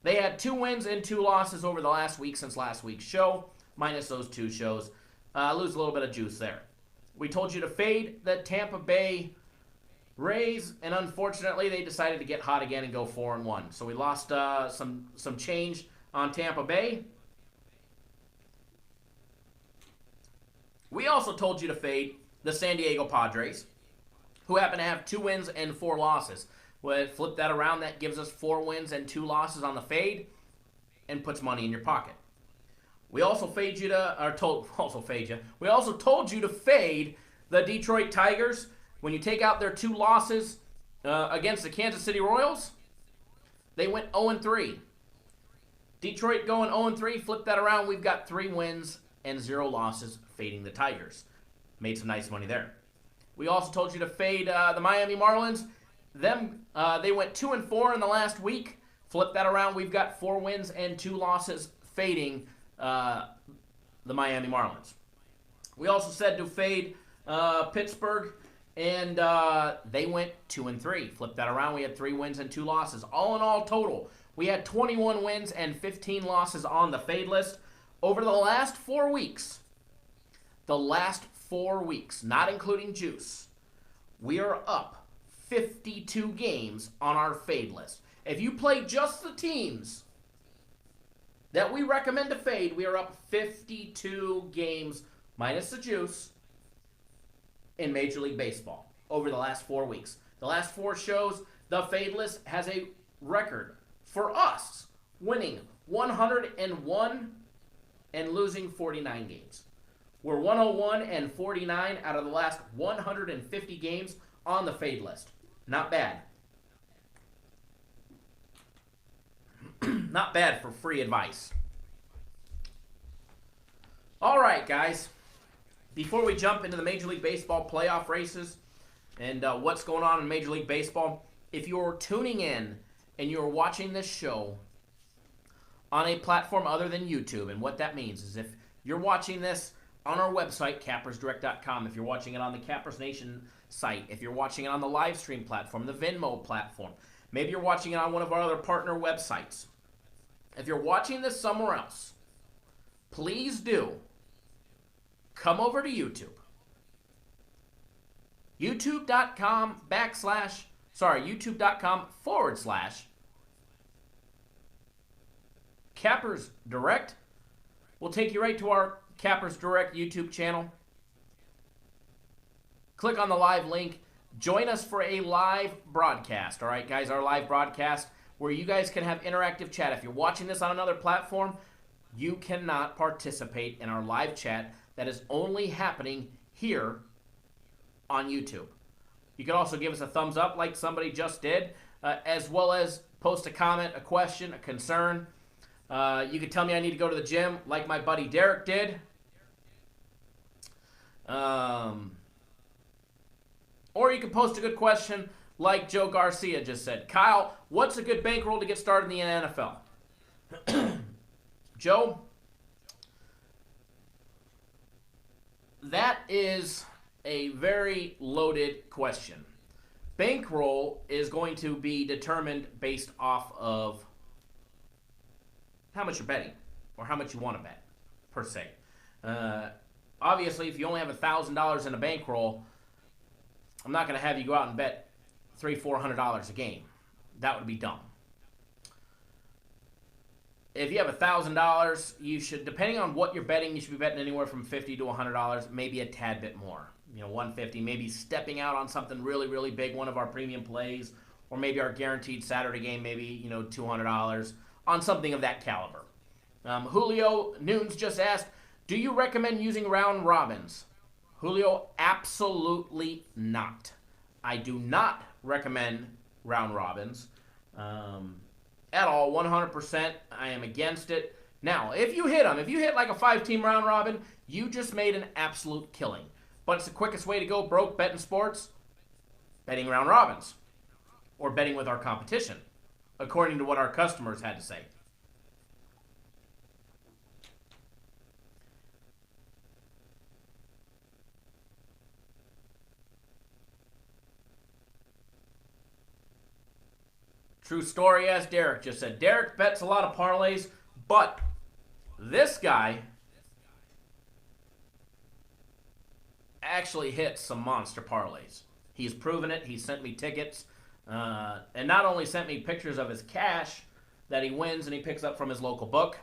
they had 2 wins and 2 losses over the last week since last week's show, minus those 2 shows. Lose a little bit of juice there. We told you to fade the Tampa Bay Rays, and unfortunately, they decided to get hot again and go 4-1. So we lost some change on Tampa Bay. We also told you to fade the San Diego Padres, who happen to have 2 wins and 4 losses. We'll flip that around. That gives us 4 wins and 2 losses on the fade, and puts money in your pocket. We also We also told you to fade the Detroit Tigers. When you take out their 2 losses against the Kansas City Royals, they went 0-3. Detroit going 0-3. Flip that around. We've got 3 wins and 0 losses fading the Tigers. Made some nice money there. We also told you to fade the Miami Marlins. They went 2-4 in the last week. Flip that around. We've got 4 wins and 2 losses fading the Miami Marlins. We also said to fade Pittsburgh, and they went 2-3. Flip that around. We had 3 wins and 2 losses. All in all, total, we had 21 wins and 15 losses on the fade list over the last 4 weeks. The last 4 weeks, not including juice, we are up 52 games on our fade list. If you play just the teams that we recommend to fade, we are up 52 games minus the juice in Major League Baseball over the last 4 weeks. The last 4 shows, the fade list has a record for us winning 101 and losing 49 games. We're 101-49 out of the last 150 games on the fade list. Not bad. Not bad for free advice. All right, guys. Before we jump into the Major League Baseball playoff races and what's going on in Major League Baseball, if you're tuning in and you're watching this show on a platform other than YouTube, and what that means is if you're watching this on our website, cappersdirect.com, if you're watching it on the Cappers Nation site, if you're watching it on the live stream platform, the Venmo platform, maybe you're watching it on one of our other partner websites. If you're watching this somewhere else, please do come over to YouTube. YouTube.com/Cappers Direct. We'll take you right to our Cappers Direct YouTube channel. Click on the live link. Join us for a live broadcast. All right, guys, our live broadcast where you guys can have interactive chat. If you're watching this on another platform, you cannot participate in our live chat that is only happening here on YouTube. You can also give us a thumbs up like somebody just did, as well as post a comment, a question, a concern. You can tell me I need to go to the gym like my buddy Derek did. Or you can post a good question like Joe Garcia just said. Kyle, what's a good bankroll to get started in the NFL? Joe, that is a very loaded question. Bankroll is going to be determined based off of how much you're betting or how much you want to bet, per se. Obviously, if you only have $1,000 in a bankroll, I'm not going to have you go out and bet $300-400 a game. That would be dumb. If you have $1,000, you should, depending on what you're betting, you should be betting anywhere from $50 to $100, maybe a tad bit more. You know, $150, maybe stepping out on something really, really big, one of our premium plays, or maybe our guaranteed Saturday game, maybe, you know, $200 on something of that caliber. Julio Nunes just asked, do you recommend using round robins? Julio, absolutely not. I do not recommend round robins at all. 100%. I am against it. Now, if you hit them, if you hit like a 5-team round robin, you just made an absolute killing. But it's the quickest way to go broke betting sports, betting round robins, or betting with our competition, according to what our customers had to say. True story, as Derek just said. Derek bets a lot of parlays, but this guy actually hits some monster parlays. He's proven it. He sent me tickets. And not only sent me pictures of his cash that he wins and he picks up from his local book.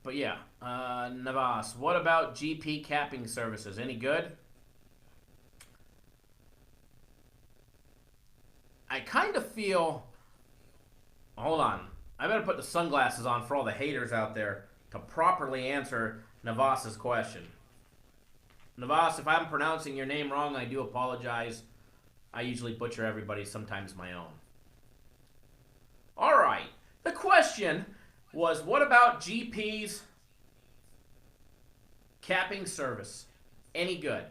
But yeah, Navas, what about GP capping services? Any good? I kind of feel... Hold on. I better put the sunglasses on for all the haters out there to properly answer Navas's question. Navas, if I'm pronouncing your name wrong, I do apologize. I usually butcher everybody, sometimes my own. All right. The question was, what about GP's capping service? Any good?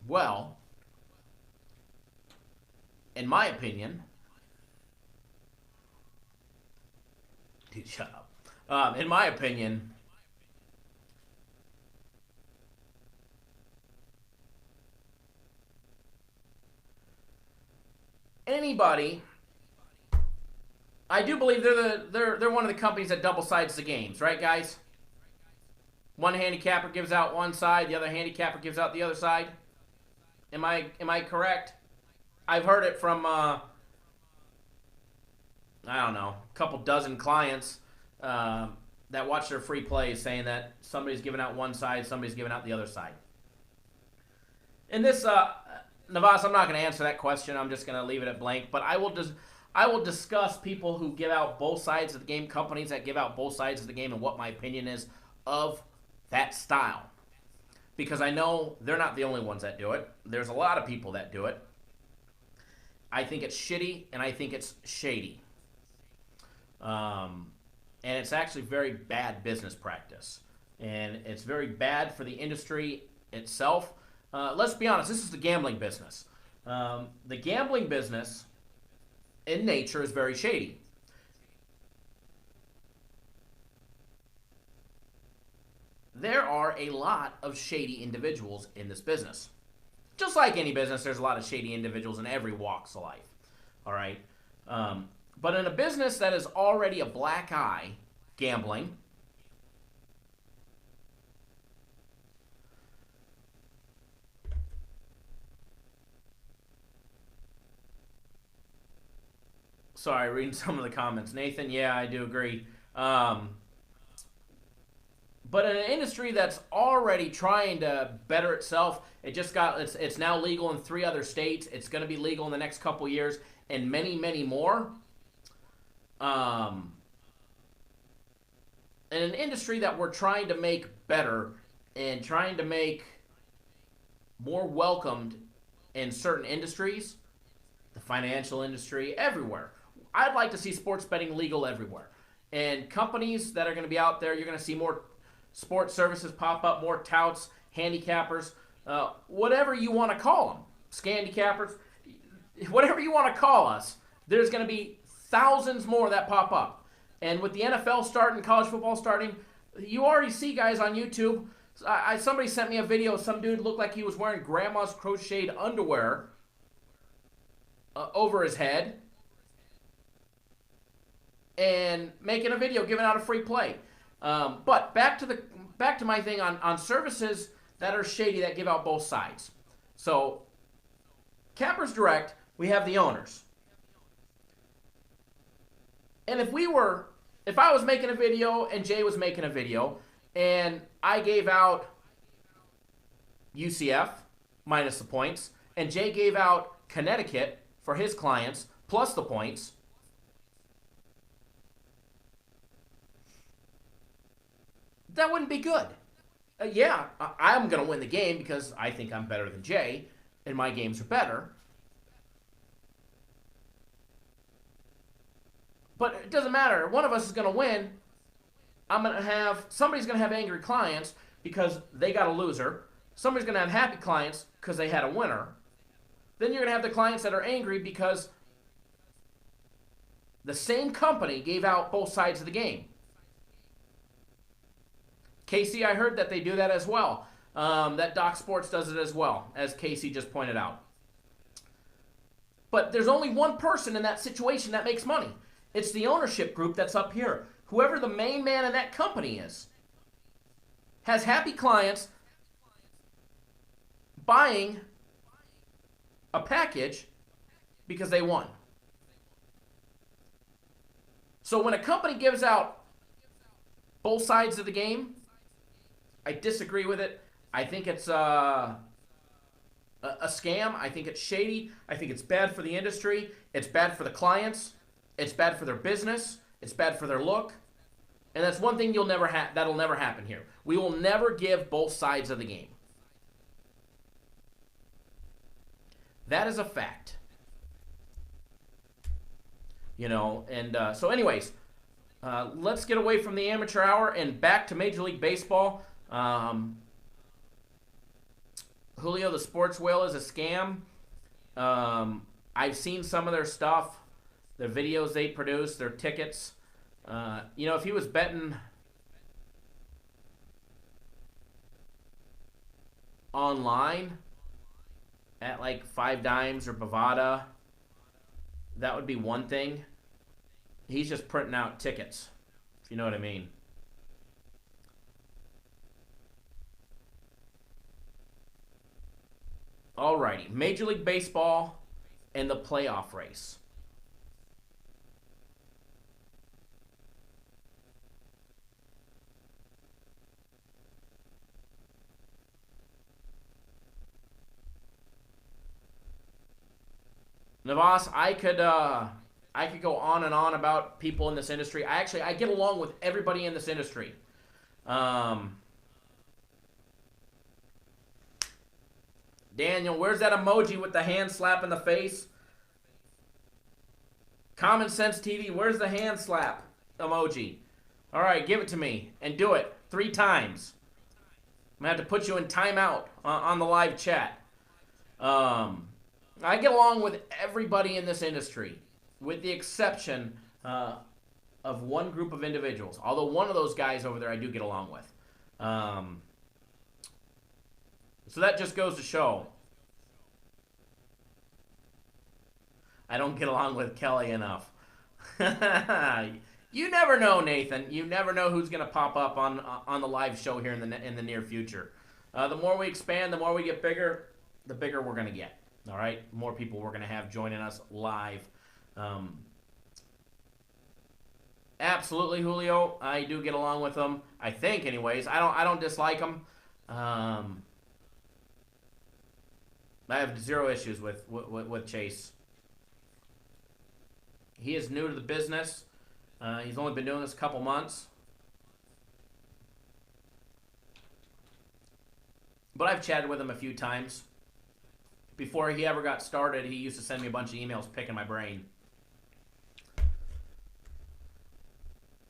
Well, in my opinion... Dude, shut up. In my opinion... Anybody... I do believe they're one of the companies that double sides the games, right, guys? One handicapper gives out one side, the other handicapper gives out the other side. Am I correct? I've heard it from I don't know, a couple dozen clients that watch their free plays saying that somebody's giving out one side, somebody's giving out the other side. In this Navas, I'm not going to answer that question. I'm just going to leave it at blank, but I will discuss people who give out both sides of the game, companies that give out both sides of the game, and what my opinion is of that style. Because I know they're not the only ones that do it. There's a lot of people that do it. I think it's shitty, and I think it's shady. And it's actually very bad business practice. And it's very bad for the industry itself. Let's be honest, this is the gambling business. The gambling business, in nature, is very shady. There are a lot of shady individuals in this business. Just like any business, there's a lot of shady individuals in every walk of life. All right? But in a business that is already a black eye, gambling, sorry, reading some of the comments. Nathan, yeah, I do agree. But in an industry that's already trying to better itself, it's now legal in 3 other states. It's going to be legal in the next couple years, and many, many more. In an industry that we're trying to make better and trying to make more welcomed in certain industries, the financial industry, everywhere. I'd like to see sports betting legal everywhere. And companies that are going to be out there, you're going to see more sports services pop up, more touts, handicappers, whatever you want to call them, scandicappers, whatever you want to call us. There's going to be thousands more that pop up. And with the NFL starting, college football starting, you already see guys on YouTube. Somebody sent me a video. Some dude looked like he was wearing grandma's crocheted underwear over his head and making a video giving out a free play. But back to my thing on services that are shady that give out both sides. So Cappers Direct, we have the owners. And if I was making a video and Jay was making a video and I gave out UCF minus the points and Jay gave out Connecticut for his clients plus the points, that wouldn't be good. Yeah, I'm going to win the game because I think I'm better than Jay and my games are better. But it doesn't matter. One of us is going to win. Somebody's going to have angry clients because they got a loser. Somebody's going to have happy clients because they had a winner. Then you're going to have the clients that are angry because the same company gave out both sides of the game. Casey, I heard that they do that as well. That Doc Sports does it as well, as Casey just pointed out. But there's only one person in that situation that makes money. It's the ownership group that's up here. Whoever the main man in that company is has happy clients buying a package because they won. So when a company gives out both sides of the game, I disagree with it. I think it's a scam. I think it's shady. I think it's bad for the industry. It's bad for the clients. It's bad for their business. It's bad for their look. And that's one thing that'll never happen here. We will never give both sides of the game. That is a fact. You know, and so anyways, let's get away from the amateur hour and back to Major League Baseball. Julio the Sports Whale is a scam. I've seen some of their stuff, the videos they produce, their tickets. You know, if he was betting online at like 5 Dimes or Bovada, that would be one thing. He's just printing out tickets, if you know what I mean. Alrighty, Major League Baseball and the playoff race. Navas, I could go on and on about people in this industry. I get along with everybody in this industry. Daniel, where's that emoji with the hand slap in the face? Common Sense TV, where's the hand slap emoji? All right, give it to me and do it 3 times. I'm going to have to put you in timeout on the live chat. I get along with everybody in this industry, with the exception of one group of individuals. Although one of those guys over there I do get along with. So that just goes to show I don't get along with Kelly enough. You never know, Nathan. You never know who's going to pop up on the live show here in the near future. The more we expand, the more we get bigger, the bigger we're going to get. All right? More people we're going to have joining us live. Absolutely, Julio. I do get along with them. I think, anyways. I don't dislike them. I have 0 issues with Chase. He is new to the business. He's only been doing this a couple months. But I've chatted with him a few times. Before he ever got started, he used to send me a bunch of emails picking my brain.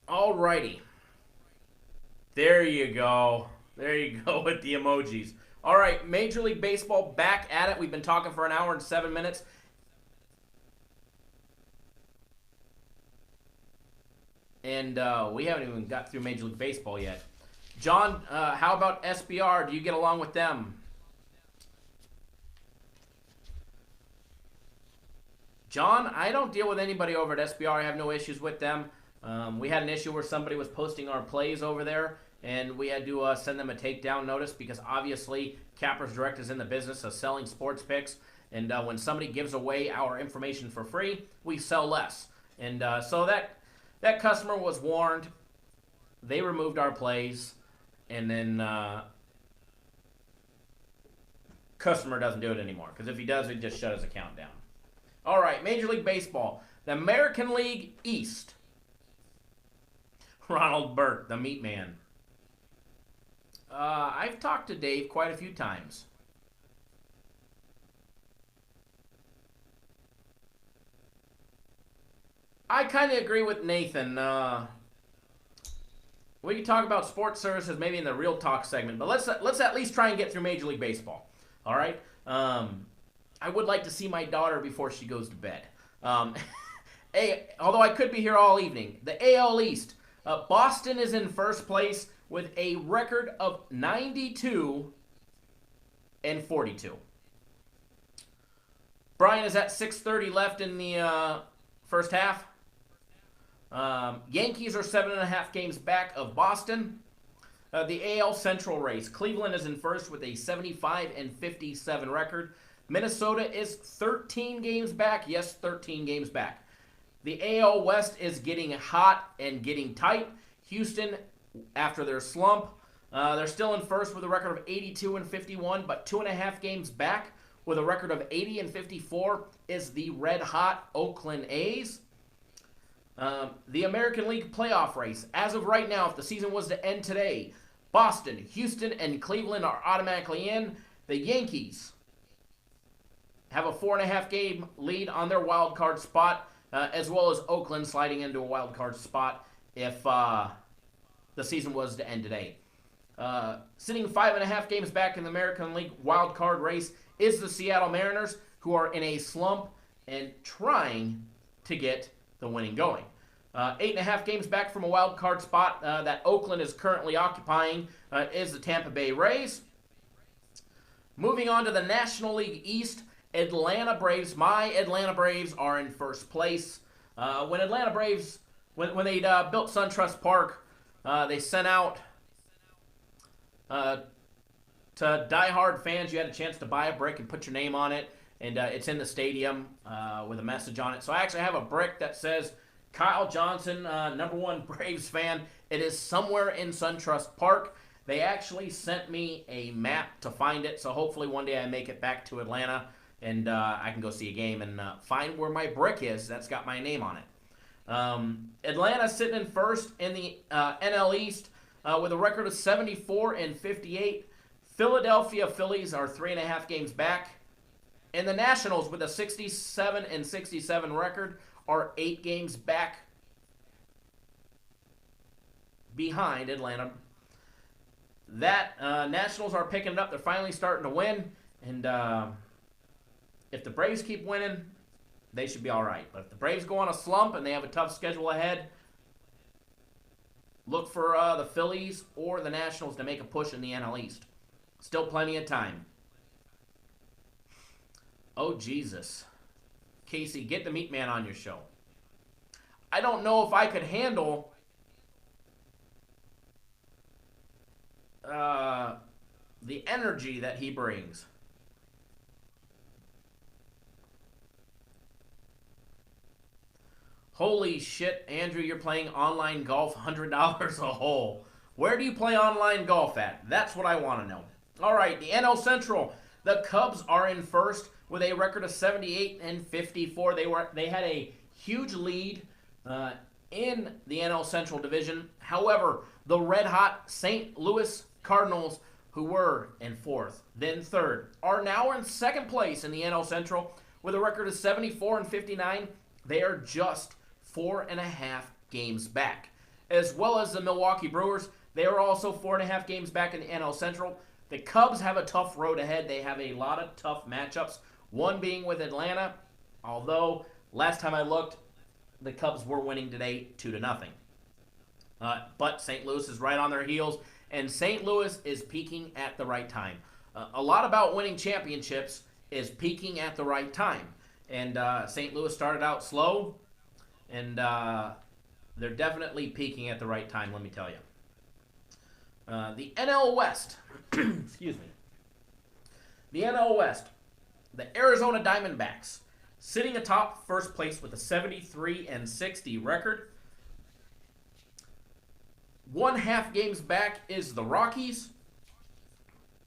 Alrighty. There you go. There you go with the emojis. All right, Major League Baseball back at it. We've been talking for 1 hour and 7 minutes. And we haven't even got through Major League Baseball yet. John, how about SBR? Do you get along with them? John, I don't deal with anybody over at SBR. I have no issues with them. We had an issue where somebody was posting our plays over there, and we had to send them a takedown notice because obviously Cappers Direct is in the business of selling sports picks, and when somebody gives away our information for free, we sell less. And so that customer was warned. They removed our plays, and then customer doesn't do it anymore because if he does, he'd just shut his account down. All right, Major League Baseball, the American League East. Ronald Burt, the meat man. I've talked to Dave quite a few times. I kind of agree with Nathan. We can talk about sports services maybe in the Real Talk segment, but let's at least try and get through Major League Baseball. All right? I would like to see my daughter before she goes to bed. Although I could be here all evening. The AL East. Boston is in first place with a record of 92 and 42. Brian, is at 6:30 left in the first half. Yankees are 7.5 games back of Boston. The AL Central race. Cleveland is in first with a 75-57 record. Minnesota is 13 games back. Yes, 13 games back. The AL West is getting hot and getting tight. Houston, after their slump, they're still in first with a record of 82-51, but 2.5 games back with a record of 80-54 is the red-hot Oakland A's. The American League playoff race. As of right now, if the season was to end today, Boston, Houston, and Cleveland are automatically in. The Yankees have a 4.5 game lead on their wild card spot, as well as Oakland sliding into a wild card spot if the season was to end today. Sitting 5.5 games back in the American League wild card race is the Seattle Mariners, who are in a slump and trying to get the winning going. 8.5 games back from a wild card spot that Oakland is currently occupying is the Tampa Bay Rays. Moving on to the National League East, Atlanta Braves. My Atlanta Braves are in first place. When Atlanta Braves, when they built SunTrust Park, they sent out to diehard fans, you had a chance to buy a brick and put your name on it, and it's in the stadium with a message on it. So I actually have a brick that says, Kyle Johnson, #1 Braves fan. It is somewhere in SunTrust Park. They actually sent me a map to find it, so hopefully one day I make it back to Atlanta and I can go see a game and find where my brick is that's got my name on it. Atlanta sitting in first in the NL East with a record of 74-58. Philadelphia Phillies are 3.5 games back. And the Nationals, with a 67-67 record, are 8 games back behind Atlanta. That Nationals are picking it up. They're finally starting to win. And if the Braves keep winning, they should be all right. But if the Braves go on a slump and they have a tough schedule ahead, look for the Phillies or the Nationals to make a push in the NL East. Still plenty of time. Oh, Jesus. Casey, get the meat man on your show. I don't know if I could handle the energy that he brings. Holy shit, Andrew, you're playing online golf, $100 a hole. Where do you play online golf at? That's what I want to know. All right, the NL Central. The Cubs are in first with a record of 78-54. They had a huge lead in the NL Central division. However, the red-hot St. Louis Cardinals, who were in fourth, then third, are now in second place in the NL Central with a record of 74-59. They are just 4.5 games back. As well as the Milwaukee Brewers, they are also 4.5 games back in the NL Central. The Cubs have a tough road ahead. They have a lot of tough matchups, one being with Atlanta, although last time I looked, the Cubs were winning today 2-0. But St. Louis is right on their heels, and St. Louis is peaking at the right time. A lot about winning championships is peaking at the right time. And St. Louis started out slow, and they're definitely peaking at the right time, let me tell you. The NL West, excuse me. The NL West, the Arizona Diamondbacks, sitting atop first place with a 73-60 record. 1.5 games back is the Rockies,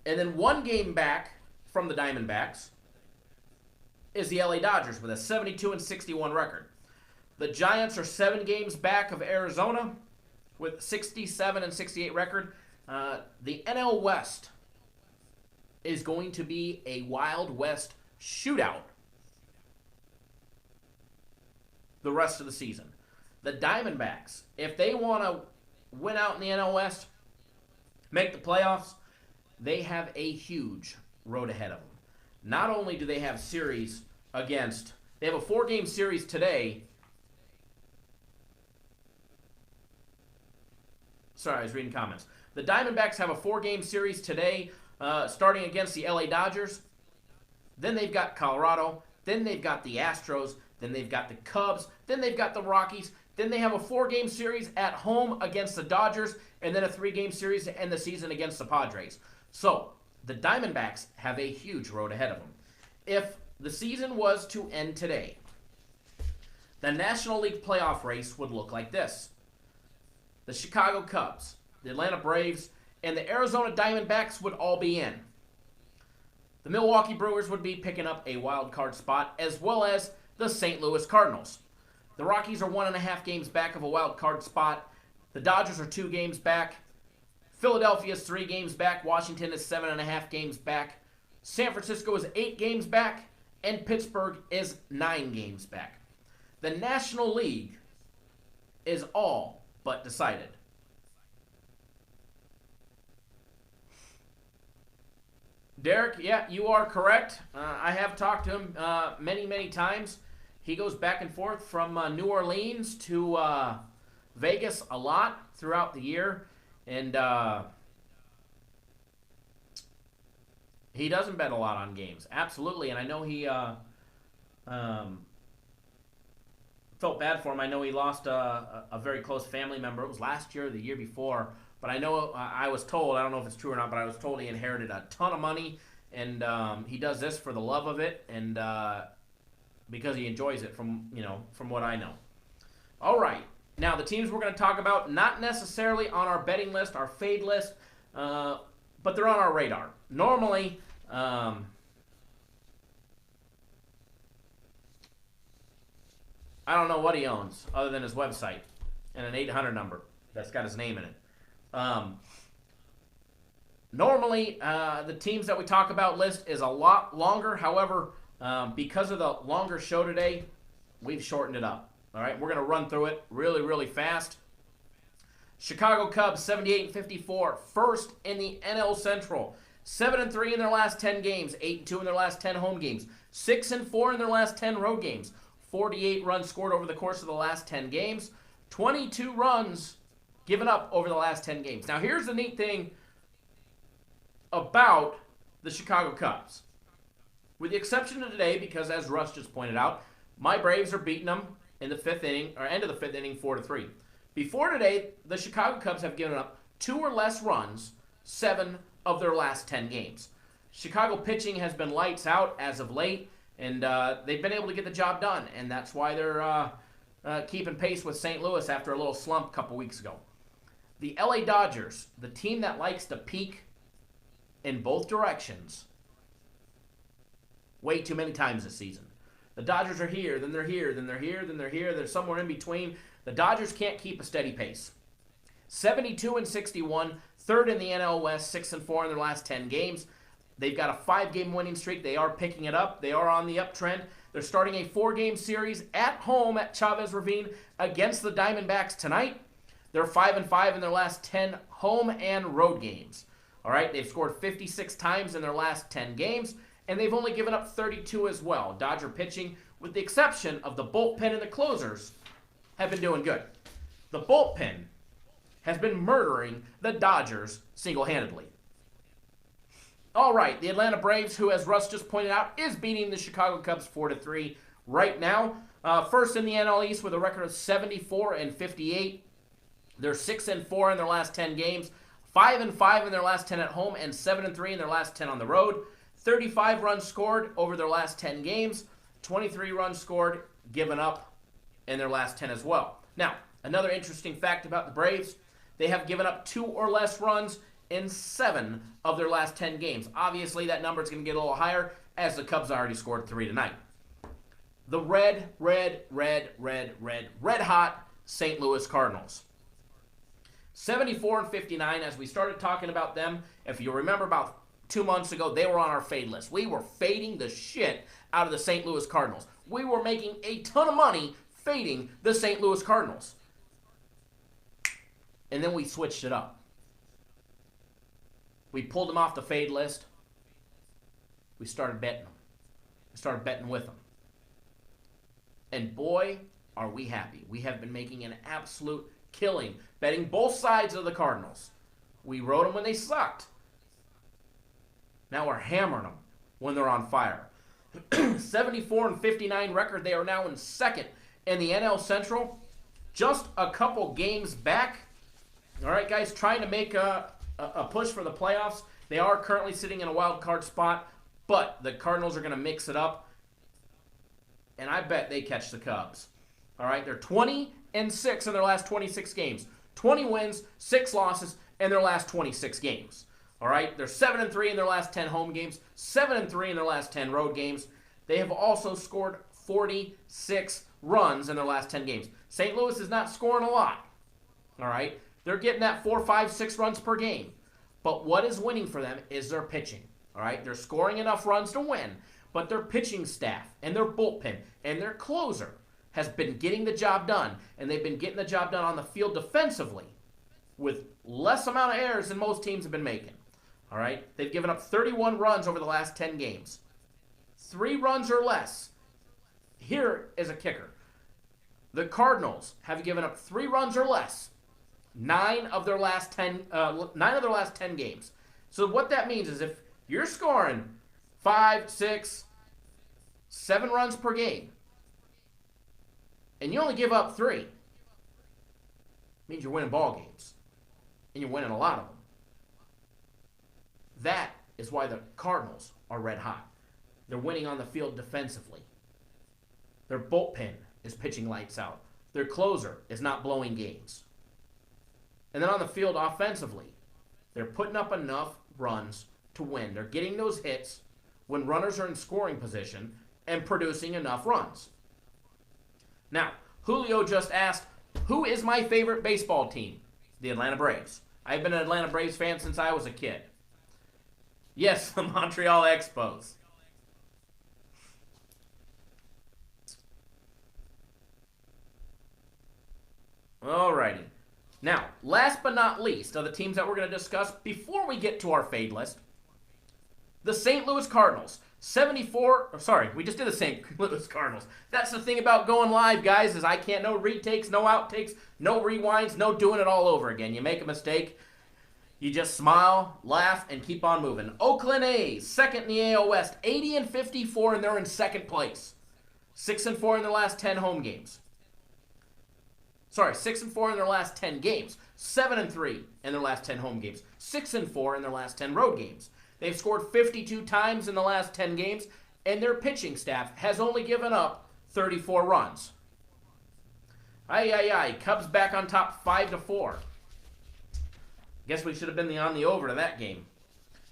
and then 1 game back from the Diamondbacks is the LA Dodgers with a 72-61 record. The Giants are 7 games back of Arizona with 67-68 record. The NL West is going to be a Wild West shootout the rest of the season. The Diamondbacks, if they want to win out in the NL West, make the playoffs, they have a huge road ahead of them. Not only do they have series against, they have a 4-game series today. Sorry, I was reading comments. The Diamondbacks have a 4-game series today, starting against the LA Dodgers. Then they've got Colorado. Then they've got the Astros. Then they've got the Cubs. Then they've got the Rockies. Then they have a 4-game series at home against the Dodgers, and then a 3-game series to end the season against the Padres. So the Diamondbacks have a huge road ahead of them. If the season was to end today, the National League playoff race would look like this. The Chicago Cubs, the Atlanta Braves, and the Arizona Diamondbacks would all be in. The Milwaukee Brewers would be picking up a wild card spot, as well as the St. Louis Cardinals. The Rockies are 1.5 games back of a wild card spot. The Dodgers are 2 games back. Philadelphia is 3 games back. Washington is 7.5 games back. San Francisco is 8 games back. And Pittsburgh is 9 games back. The National League is all but decided. Derek, yeah, you are correct. I have talked to him many, many times. He goes back and forth from New Orleans to Vegas a lot throughout the year. And he doesn't bet a lot on games. Absolutely. And I know he felt bad for him. I know he lost a very close family member. It was last year or the year before. But I know I was told, I don't know if it's true or not, but I was told he inherited a ton of money. And he does this for the love of it and because he enjoys it from what I know. All right. Now, the teams we're going to talk about, not necessarily on our betting list, our fade list, but they're on our radar. Normally, I don't know what he owns other than his website and an 800 number that's got his name in it. Normally, the teams that we talk about list is a lot longer. However, because of the longer show today, we've shortened it up. All right, we're going to run through it really, really fast. Chicago Cubs, 78-54, first in the NL Central. 7-3 in their last 10 games, 8-2 in their last 10 home games, 6-4 in their last 10 road games. 48 runs scored over the course of the last 10 games, 22 runs given up over the last 10 games. Now, here's the neat thing about the Chicago Cubs. With the exception of today, because as Russ just pointed out, my Braves are beating them in the 5th inning, or end of the 5th inning, 4-3. Before today, the Chicago Cubs have given up 2 or less runs 7 of their last 10 games. Chicago pitching has been lights out as of late, and they've been able to get the job done, and that's why they're keeping pace with St. Louis after a little slump a couple weeks ago. The LA Dodgers, the team that likes to peak in both directions way too many times this season. The Dodgers are here, then they're here, then they're here, then they're here. They're somewhere in between. The Dodgers can't keep a steady pace. 72-61, third in the NL West, 6-4 in their last 10 games. They've got a 5-game winning streak. They are picking it up. They are on the uptrend. They're starting a 4-game series at home at Chavez Ravine against the Diamondbacks tonight. They're 5-5 in their last 10 home and road games. All right, they've scored 56 times in their last 10 games, and they've only given up 32 as well. Dodger pitching, with the exception of the bullpen and the closers, have been doing good. The bullpen has been murdering the Dodgers single-handedly. All right, the Atlanta Braves, who, as Russ just pointed out, is beating the Chicago Cubs 4-3 right now. First in the NL East with a record of 74-58. They're 6-4 in their last 10 games, 5-5 in their last 10 at home, and 7-3 in their last 10 on the road. 35 runs scored over their last 10 games, 23 runs scored, given up in their last 10 as well. Now, another interesting fact about the Braves, they have given up 2 or less runs in 7 of their last 10 games. Obviously, that number is going to get a little higher as the Cubs already scored 3 tonight. The red hot St. Louis Cardinals. 74-59, as we started talking about them. If you remember about 2 months ago, they were on our fade list. We were fading the shit out of the St. Louis Cardinals. We were making a ton of money fading the St. Louis Cardinals. And then we switched it up. We pulled them off the fade list. We started betting them. We started betting with them. And boy, are we happy. We have been making an absolute killing betting both sides of the Cardinals. We rode them when they sucked. Now we're hammering them when they're on fire. 74-59 record. They are now in second in the NL Central. Just a couple games back. All right, guys, trying to make a push for the playoffs. They are currently sitting in a wild card spot, but the Cardinals are going to mix it up, and I bet they catch the Cubs. All right, they're 20-6 in their last 26 games. 20 wins, 6 losses in their last 26 games. All right, they're 7-3 in their last 10 home games, 7-3 in their last 10 road games. They have also scored 46 runs in their last 10 games. St. Louis is not scoring a lot. All right, they're getting that 4, 5, 6 runs per game. But what is winning for them is their pitching. All right, they're scoring enough runs to win, but their pitching staff and their bullpen and their closer has been getting the job done, and they've been getting the job done on the field defensively with less amount of errors than most teams have been making. All right, they've given up 31 runs over the last 10 games. 3 runs or less. Here is a kicker. The Cardinals have given up 3 runs or less 9 of their last 10 games. So what that means is if you're scoring 5, 6, 7 runs per game, and you only give up 3, it means you're winning ball games, and you're winning a lot of them. That is why the Cardinals are red hot. They're winning on the field defensively. Their bullpen is pitching lights out. Their closer is not blowing games. And then on the field offensively, they're putting up enough runs to win. They're getting those hits when runners are in scoring position and producing enough runs. Now, Julio just asked, who is my favorite baseball team? The Atlanta Braves. I've been an Atlanta Braves fan since I was a kid. Yes, the Montreal Expos. Alrighty. Now, last but not least of the teams that we're going to discuss before we get to our fade list, the St. Louis Cardinals. We just did the St. Louis Cardinals. That's the thing about going live, guys, is I can't, no retakes, no outtakes, no rewinds, no doing it all over again. You make a mistake, you just smile, laugh, and keep on moving. Oakland A's, second in the AL West, 80-54, and they're in second place. 6-4 in their last 10 home games. 6-4 in their last 10 games. 7-3 in their last 10 home games. 6-4 in their last 10 road games. They've scored 52 times in the last 10 games, and their pitching staff has only given up 34 runs. Cubs back on top 5-4. Guess we should have been on the over to that game.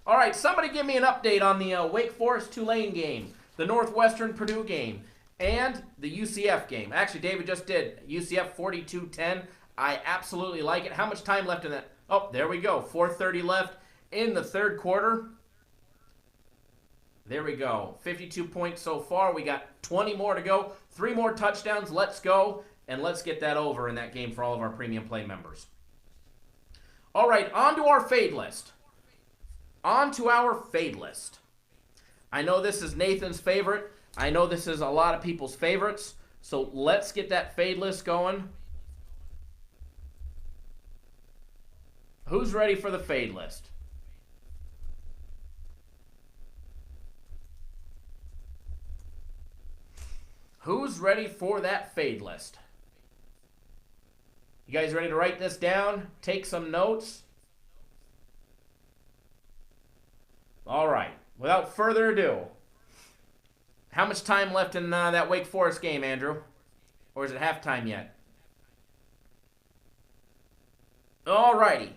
All right, somebody give me an update on the Wake Forest-Tulane game, the Northwestern-Purdue game, and the UCF game. Actually, David just did. UCF 42-10. I absolutely like it. How much time left in that? Oh, there we go. 4:30 left in the third quarter. There we go. 52 points so far. We got 20 more to go. 3 more touchdowns. Let's go. And let's get that over in that game for all of our premium play members. All right, on to our fade list. On to our fade list. I know this is Nathan's favorite. I know this is a lot of people's favorites. So let's get that fade list going. Who's ready for the fade list? Who's ready for that fade list? You guys ready to write this down? Take some notes? All right. Without further ado, how much time left in that Wake Forest game, Andrew? Or is it halftime yet? All righty.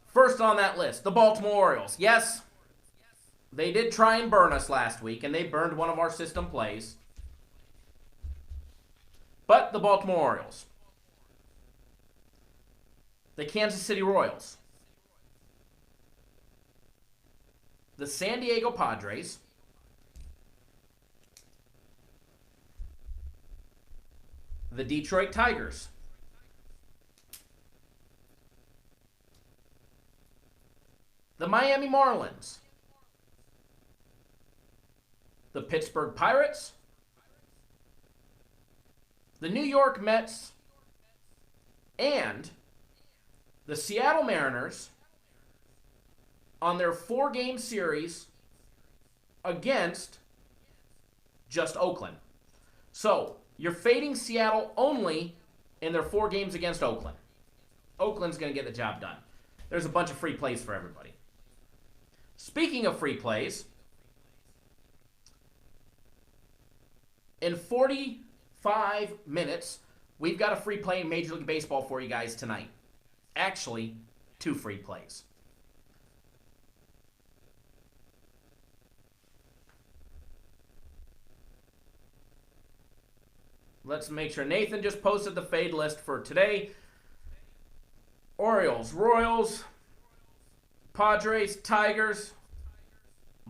First on that list, the Baltimore Orioles. Yes, they did try and burn us last week, and they burned one of our system plays. But the Baltimore Orioles. The Kansas City Royals. The San Diego Padres. The Detroit Tigers. The Miami Marlins. The Pittsburgh Pirates. The New York Mets. And the Seattle Mariners on their 4-game series against just Oakland. So you're fading Seattle only in their 4 games against Oakland. Oakland's going to get the job done. There's a bunch of free plays for everybody. Speaking of free plays, in 45 minutes, we've got a free play in Major League Baseball for you guys tonight. Actually, 2 free plays. Let's make sure. Nathan just posted the fade list for today. Orioles, Royals, Padres, Tigers,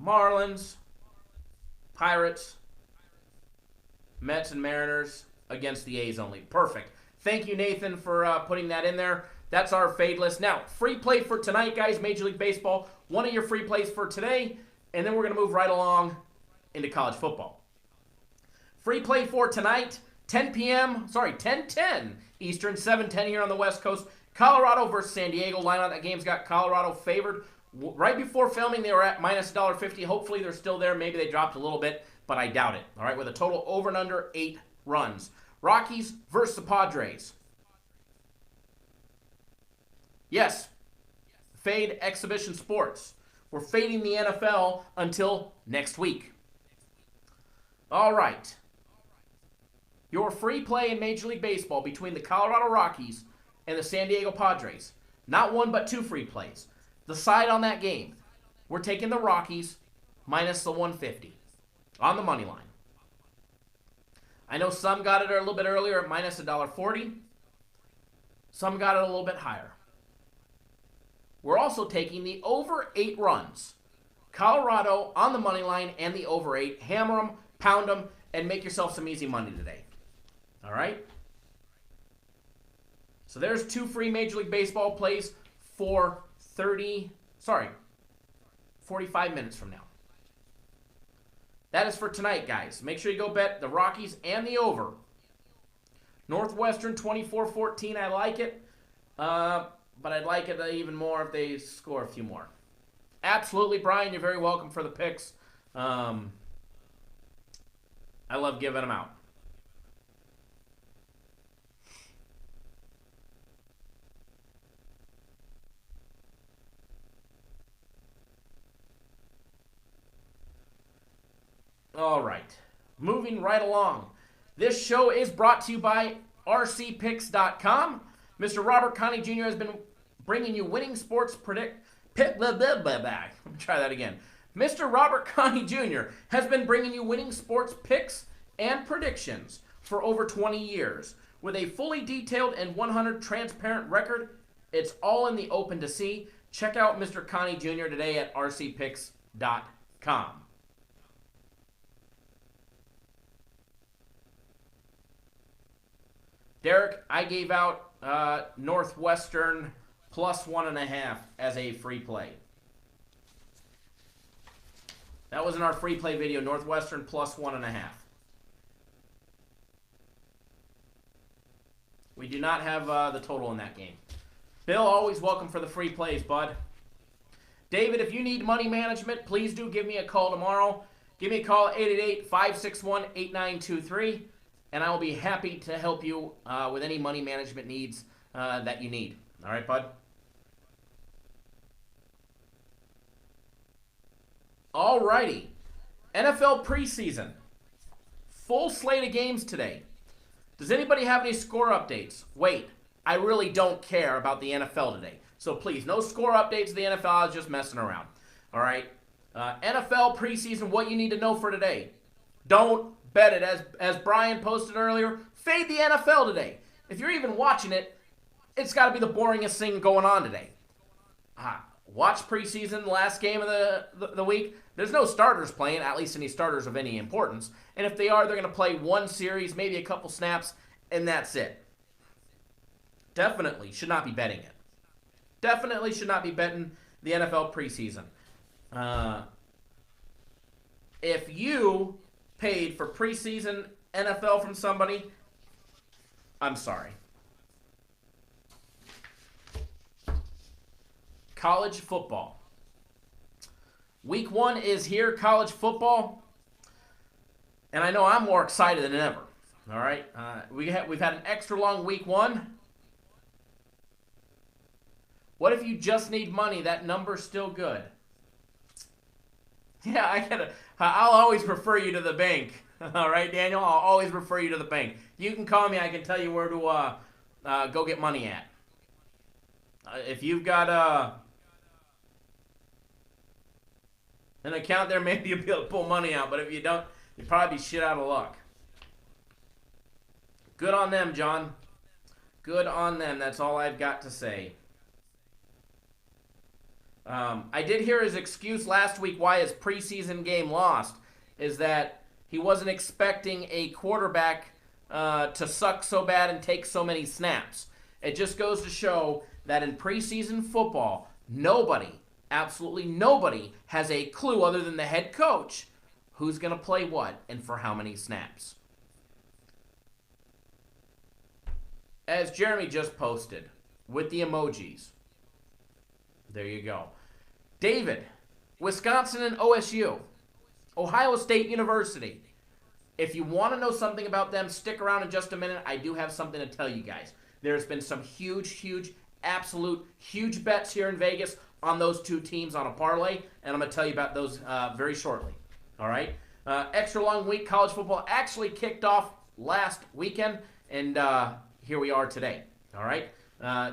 Marlins, Pirates, Mets, and Mariners against the A's only. Perfect. Thank you, Nathan, for putting that in there. That's our fade list. Now, free play for tonight, guys, Major League Baseball. One of your free plays for today, and then we're going to move right along into college football. Free play for tonight, 10:10 Eastern, 7:10 here on the West Coast. Colorado versus San Diego. Line on that game's got Colorado favored. Right before filming, they were at minus $1.50. Hopefully, they're still there. Maybe they dropped a little bit, but I doubt it. All right, with a total over and under 8 runs. Rockies versus the Padres. Yes, fade exhibition sports. We're fading the NFL until next week. All right. Your free play in Major League Baseball between the Colorado Rockies and the San Diego Padres. Not 1, but 2 free plays. The side on that game, we're taking the Rockies minus the 150 on the money line. I know some got it a little bit earlier at minus $1.40. Some got it a little bit higher. We're also taking the over 8 runs. Colorado on the money line and the over 8. Hammer them, pound them, and make yourself some easy money today. All right? So there's 2 free Major League Baseball plays for 45 minutes from now. That is for tonight, guys. Make sure you go bet the Rockies and the over. Northwestern 24-14, I like it. But I'd like it even more if they score a few more. Absolutely, Brian. You're very welcome for the picks. I love giving them out. All right. Moving right along. This show is brought to you by rcpicks.com. Mr. Robert Connie Jr. has been bringing you winning sports Let me try that again. Mr. Robert Connie Jr. has been bringing you winning sports picks and predictions for over 20 years. With a fully detailed and 100 transparent record, it's all in the open to see. Check out Mr. Connie Jr. today at rcpicks.com. Derek, I gave out Northwestern plus 1.5 as a free play. That was in our free play video, Northwestern plus 1.5. We do not have the total in that game. Bill, always welcome for the free plays, bud. David, if you need money management, please do give me a call tomorrow. Give me a call at 888-561-8923, and I will be happy to help you with any money management needs that you need. All right, bud? All righty. NFL preseason. Full slate of games today. Does anybody have any score updates? Wait, I really don't care about the NFL today. So please, no score updates of the NFL. I was just messing around. All right? NFL preseason, what you need to know for today. Don't bet it. As Brian posted earlier, fade the NFL today. If you're even watching it, it's got to be the boringest thing going on today. Watch preseason, last game of the week. There's no starters playing, at least any starters of any importance. And if they are, they're going to play one series, maybe a couple snaps, and that's it. Definitely should not be betting it. Definitely should not be betting the NFL preseason. If you paid for preseason NFL from somebody, I'm sorry. College football. Week 1 is here, college football. And I know I'm more excited than ever. All right, we've had an extra long week one. What if you just need money? That number's still good. Yeah, I'll always refer you to the bank. All right, Daniel. I'll always refer you to the bank. You can call me. I can tell you where to go get money at. If you've got an account there, maybe you'll be able to pull money out. But if you don't, you'll probably be shit out of luck. Good on them, John. Good on them. That's all I've got to say. I did hear his excuse last week why his preseason game lost is that he wasn't expecting a quarterback to suck so bad and take so many snaps. It just goes to show that in preseason football, nobody, absolutely nobody, has a clue other than the head coach who's going to play what and for how many snaps. As Jeremy just posted with the emojis. There you go. David, Wisconsin and OSU. Ohio State University. If you want to know something about them, stick around in just a minute. I do have something to tell you guys. There's been some huge, absolute huge bets here in Vegas on those two teams on a parlay, and I'm going to tell you about those very shortly. All right? Extra long week. College football actually kicked off last weekend, and here we are today. All right?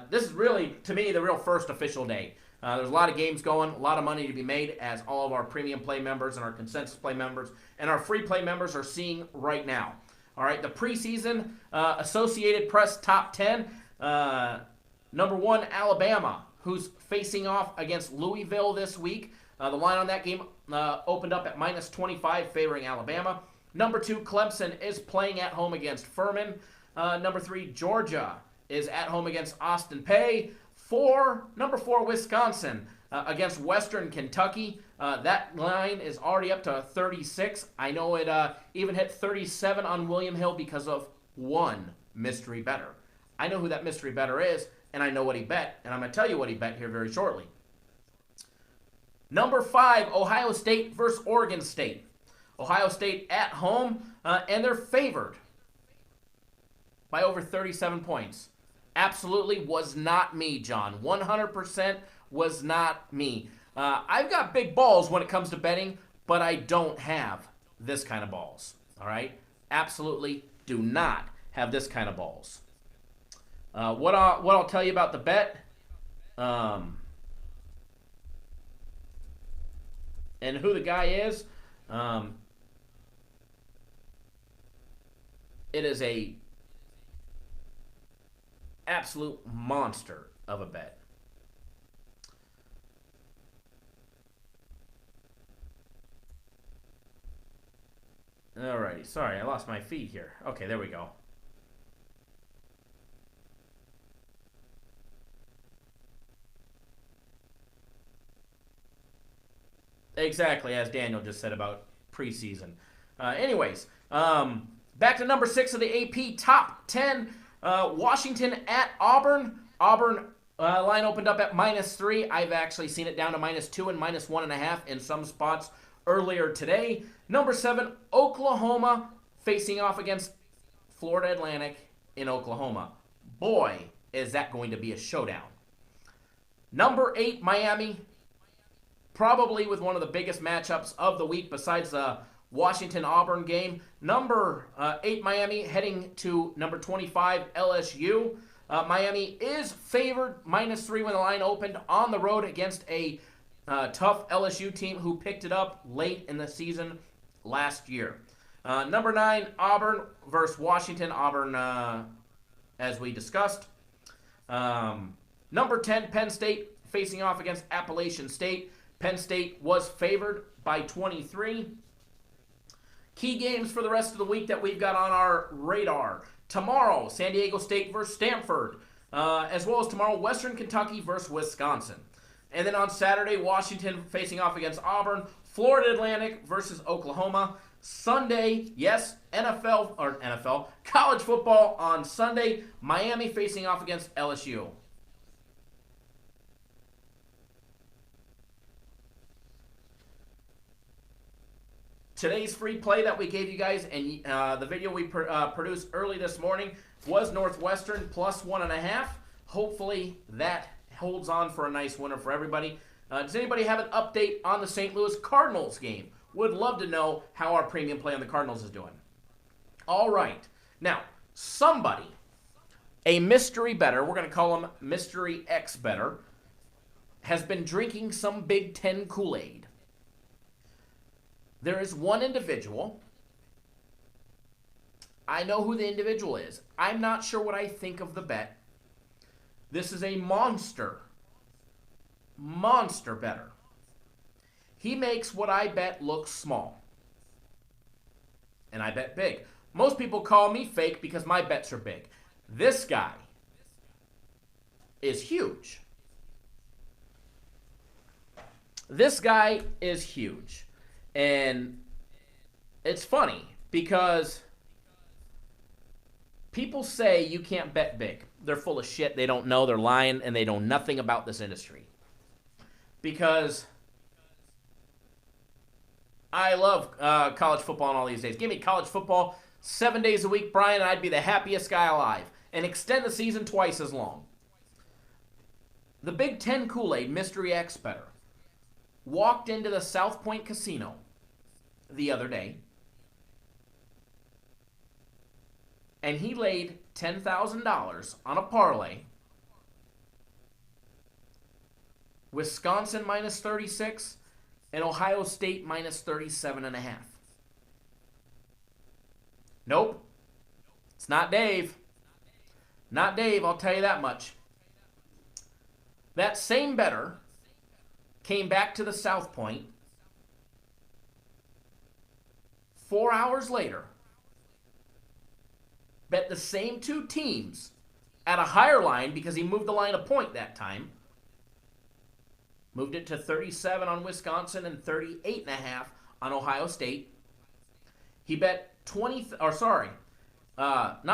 This is really, to me, the real first official day. There's a lot of games going, a lot of money to be made, as all of our premium play members and our consensus play members and our free play members are seeing right now. All right, the preseason Associated Press top 10. Number 1, Alabama, who's facing off against Louisville this week. The line on that game opened up at -25, favoring Alabama. Number 2, Clemson is playing at home against Furman. Number 3, Georgia is at home against Austin Peay. Number 4, Wisconsin against Western Kentucky. That line is already up to 36. I know it even hit 37 on William Hill because of one mystery bettor. I know who that mystery bettor is, and I know what he bet, and I'm going to tell you what he bet here very shortly. Number 5, Ohio State versus Oregon State. Ohio State at home, and they're favored by over 37 points. Absolutely was not me, John. 100% was not me. I've got big balls when it comes to betting, but I don't have this kind of balls. All right? Absolutely do not have this kind of balls. What I'll tell you about the bet, and who the guy is, it is a absolute monster of a bet. Alrighty, sorry, I lost my feed here. Okay, there we go. Exactly, as Daniel just said about preseason. Anyways, back to number 6 of the AP top 10. Washington at Auburn. Auburn line opened up at -3. I've actually seen it down to -2 and -1.5 in some spots earlier today. Number 7, Oklahoma facing off against Florida Atlantic in Oklahoma. Boy, is that going to be a showdown. Number 8, Miami. Probably with one of the biggest matchups of the week besides the Washington-Auburn game. Number 8, Miami, heading to number 25, LSU. Miami is favored -3 when the line opened on the road against a tough LSU team who picked it up late in the season last year. Number 9, Auburn versus Washington. Auburn, as we discussed. Number 10, Penn State facing off against Appalachian State. Penn State was favored by 23. Key games for the rest of the week that we've got on our radar. Tomorrow, San Diego State versus Stanford. As well as tomorrow, Western Kentucky versus Wisconsin. And then on Saturday, Washington facing off against Auburn. Florida Atlantic versus Oklahoma. Sunday, yes, NFL, college football on Sunday. Miami facing off against LSU. Today's free play that we gave you guys, and the video we produced early this morning, was Northwestern plus 1.5. Hopefully that holds on for a nice winner for everybody. Does anybody have an update on the St. Louis Cardinals game? Would love to know how our premium play on the Cardinals is doing. All right. Now, somebody, a mystery bettor, we're going to call him Mystery X Bettor, has been drinking some Big Ten Kool-Aid. There is one individual. I know who the individual is. I'm not sure what I think of the bet. This is a monster bettor. He makes what I bet look small. And I bet big. Most people call me fake because my bets are big. This guy is huge. This guy is huge. And it's funny because people say you can't bet big. They're full of shit. They don't know. They're lying. And they know nothing about this industry. Because I love college football and all these days. Give me college football 7 days a week, Brian, and I'd be the happiest guy alive. And extend the season twice as long. The Big Ten Kool-Aid Mystery X Bettor walked into the South Point Casino the other day, and he laid $10,000 on a parlay. Wisconsin minus 36 and Ohio State minus 37.5. Nope. It's not Dave. Not Dave, I'll tell you that much. That same bettor came back to the South Point 4 hours later, bet the same two teams at a higher line because he moved the line a point that time. Moved it to 37 on Wisconsin and 38.5 on Ohio State. He bet not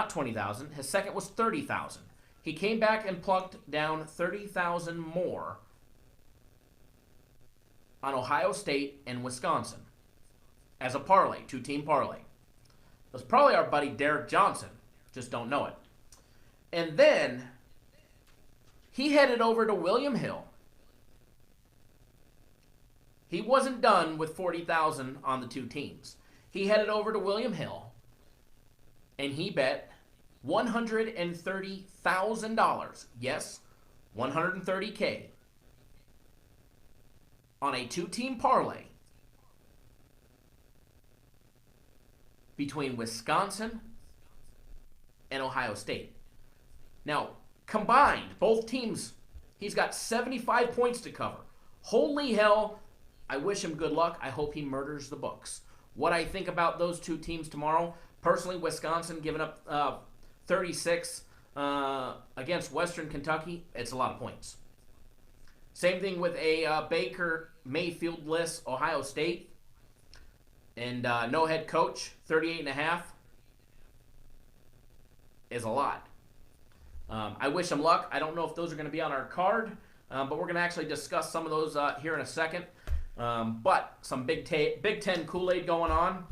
20,000. His second was 30,000. He came back and plunked down 30,000 more on Ohio State and Wisconsin as a parlay, two-team parlay. It was probably our buddy Derek Johnson. Just don't know it. And then he headed over to William Hill. He wasn't done with 40,000 on the two teams. He headed over to William Hill, and he bet $130,000. Yes, $130K on a two-team parlay between Wisconsin and Ohio State. Now, combined, both teams, he's got 75 points to cover. Holy hell, I wish him good luck. I hope he murders the books. What I think about those two teams tomorrow, personally, Wisconsin giving up 36 against Western Kentucky, it's a lot of points. Same thing with a Baker Mayfield-less Ohio State. And no head coach, 38.5 is a lot. I wish him luck. I don't know if those are going to be on our card, but we're going to actually discuss some of those here in a second. But some Big Ten Kool-Aid going on.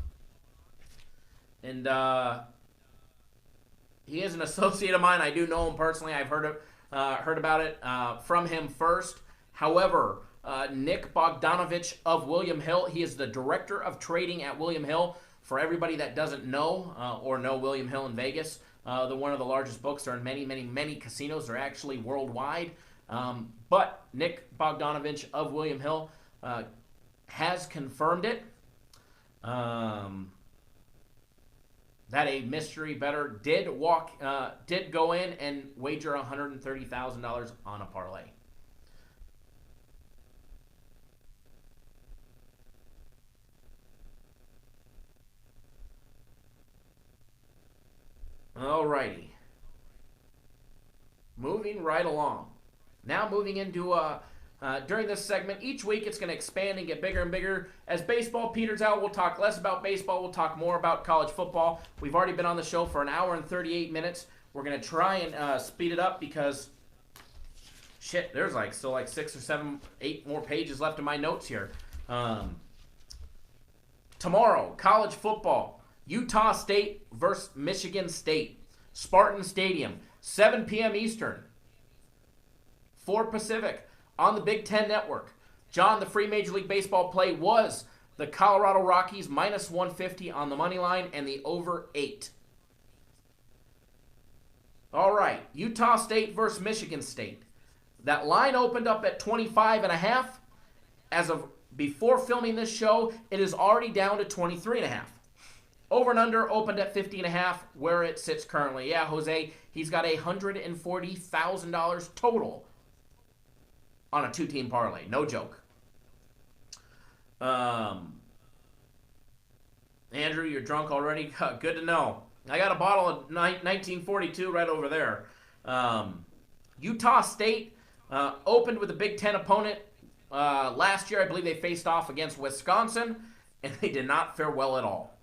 And he is an associate of mine. I do know him personally. I've heard about it from him first. However, Nick Bogdanovich of William Hill, he is the director of trading at William Hill. For everybody that doesn't know or know William Hill in Vegas, they're one of the largest books. They're in many, many, many casinos. They're actually worldwide. But Nick Bogdanovich of William Hill has confirmed it. That a mystery bettor did go in and wager $130,000 on a parlay. Alrighty. Moving right along. Now moving into during this segment, each week it's going to expand and get bigger and bigger. As baseball peters out, we'll talk less about baseball. We'll talk more about college football. We've already been on the show for an hour and 38 minutes. We're going to try and speed it up because, shit, there's still 6 or 7, 8 more pages left in my notes here. Tomorrow, college football, Utah State versus Michigan State. Spartan Stadium, 7 p.m. Eastern, 4 Pacific, on the Big Ten Network. John, the free Major League Baseball play was the Colorado Rockies minus 150 on the money line and the over 8. All right, Utah State versus Michigan State. That line opened up at 25.5. As of before filming this show, it is already down to 23.5. Over and under opened at 50.5, where it sits currently. Yeah, Jose, he's got $140,000 total on a two-team parlay. No joke. Andrew, you're drunk already? Good to know. I got a bottle of 1942 right over there. Utah State opened with a Big Ten opponent. Last year, I believe they faced off against Wisconsin, and they did not fare well at all.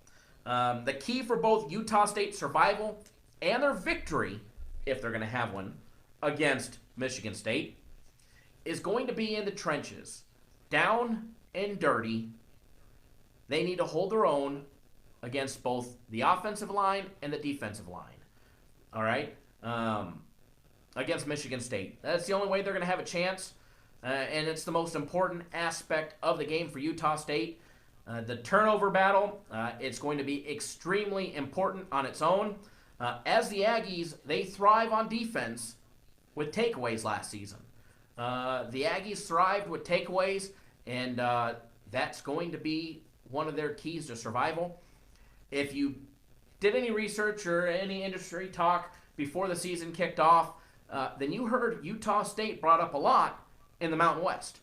The key for both Utah State's survival and their victory, if they're going to have one, against Michigan State, is going to be in the trenches. Down and dirty. They need to hold their own against both the offensive line and the defensive line. All right? Against Michigan State. That's the only way they're going to have a chance, and it's the most important aspect of the game for Utah State. The turnover battle, it's going to be extremely important on its own. As the Aggies, they thrive on defense with takeaways last season. The Aggies thrived with takeaways, and that's going to be one of their keys to survival. If you did any research or any industry talk before the season kicked off, then you heard Utah State brought up a lot in the Mountain West.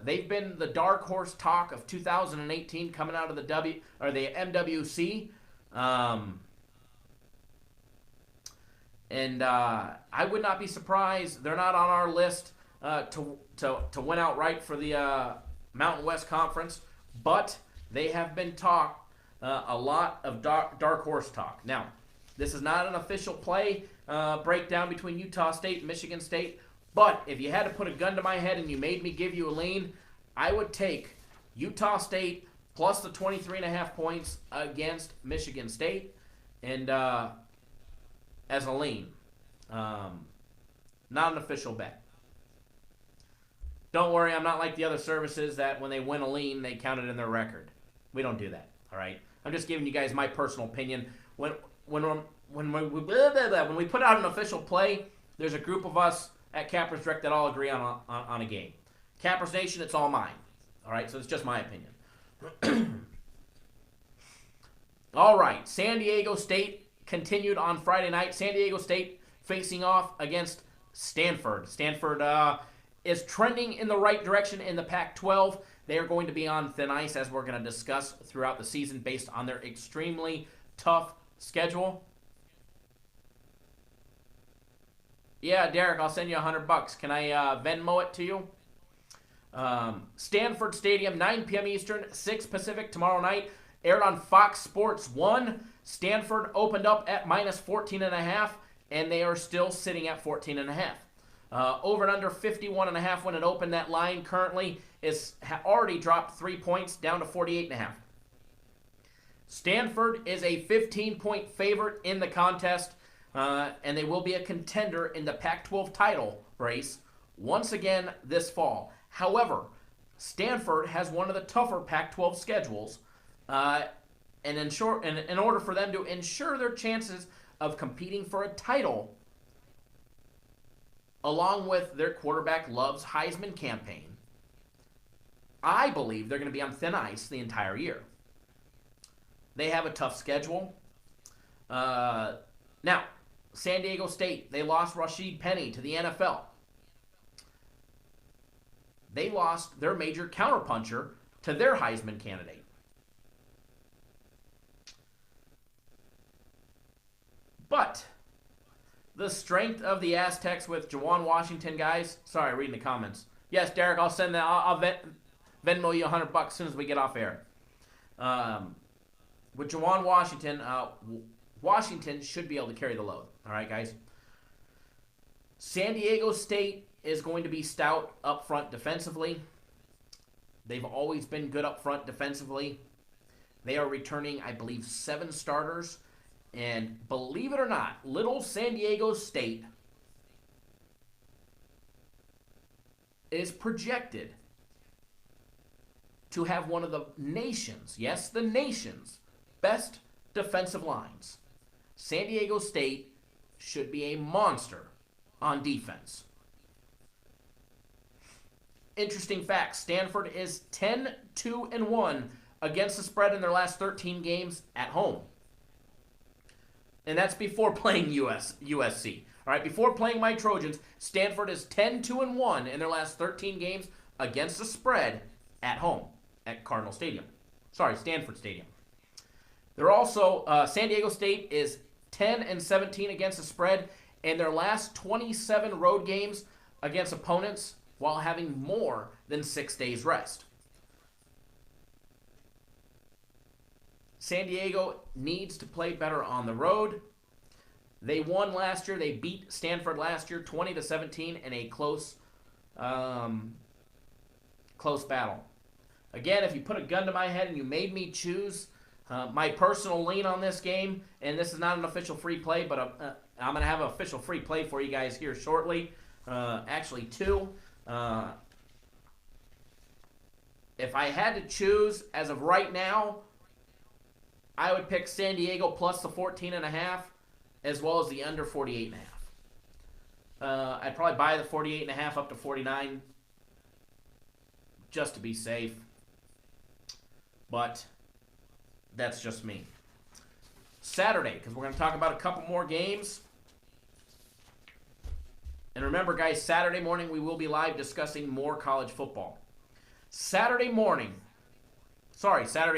They've been the dark horse talk of 2018 coming out of the MWC. And I would not be surprised. They're not on our list to win outright for the Mountain West Conference, but they have been talked a lot of dark horse talk. Now, this is not an official play breakdown between Utah State and Michigan State, but if you had to put a gun to my head and you made me give you a lean, I would take Utah State plus the 23.5 points against Michigan State, and as a lean. Not an official bet. Don't worry, I'm not like the other services that when they win a lean, they count it in their record. We don't do that, all right? I'm just giving you guys my personal opinion. When we put out an official play, there's a group of us at Cappers Direct that all agree on a game. Cappers Nation, it's all mine, all right? So it's just my opinion. All right, San Diego State continued on Friday night. San Diego State facing off against Stanford. Stanford is trending in the right direction in the Pac-12. They are going to be on thin ice, as we're going to discuss throughout the season, based on their extremely tough schedule. Yeah, Derek, I'll send you $100. Can I Venmo it to you? Stanford Stadium, 9 p.m. Eastern, 6 Pacific tomorrow night. Aired on Fox Sports 1. Stanford opened up at minus 14.5, and they are still sitting at 14.5. Over and under 51.5 when it opened. That line currently is already dropped 3 points down to 48.5. Stanford is a 15-point favorite in the contest, and they will be a contender in the Pac-12 title race once again this fall. However, Stanford has one of the tougher Pac-12 schedules, and in order for them to ensure their chances of competing for a title, along with their quarterback Love's Heisman campaign, I believe they're going to be on thin ice the entire year. They have a tough schedule. Now, San Diego State, they lost Rashid Penny to the NFL. They lost their major counterpuncher to their Heisman candidate. But the strength of the Aztecs with Juwan Washington, guys. Sorry, reading the comments. Yes, Derek, I'll send that. I'll Venmo you $100 as soon as we get off air. With Juwan Washington, Washington should be able to carry the load. All right, guys. San Diego State is going to be stout up front defensively. They've always been good up front defensively. They are returning, I believe, 7 starters. And believe it or not, little San Diego State is projected to have one of the nation's, yes, the nation's best defensive lines. San Diego State should be a monster on defense. Interesting fact, Stanford is 10-2-1 against the spread in their last 13 games at home. And that's before playing USC. All right, before playing my Trojans, Stanford is 10-2-1 in their last 13 games against the spread at home at Stanford Stadium. They're also, San Diego State is 10-17 against the spread in their last 27 road games against opponents while having more than 6 days rest. San Diego needs to play better on the road. They won last year. They beat Stanford last year 20-17 in a close battle. Again, if you put a gun to my head and you made me choose my personal lean on this game, and this is not an official free play, but I'm going to have an official free play for you guys here shortly. Actually, 2. If I had to choose as of right now, I would pick San Diego plus the 14.5, as well as the under 48.5. I'd probably buy the 48.5 up to 49 just to be safe. But that's just me. Saturday, because we're going to talk about a couple more games. And remember, guys, Saturday morning we will be live discussing more college football. Saturday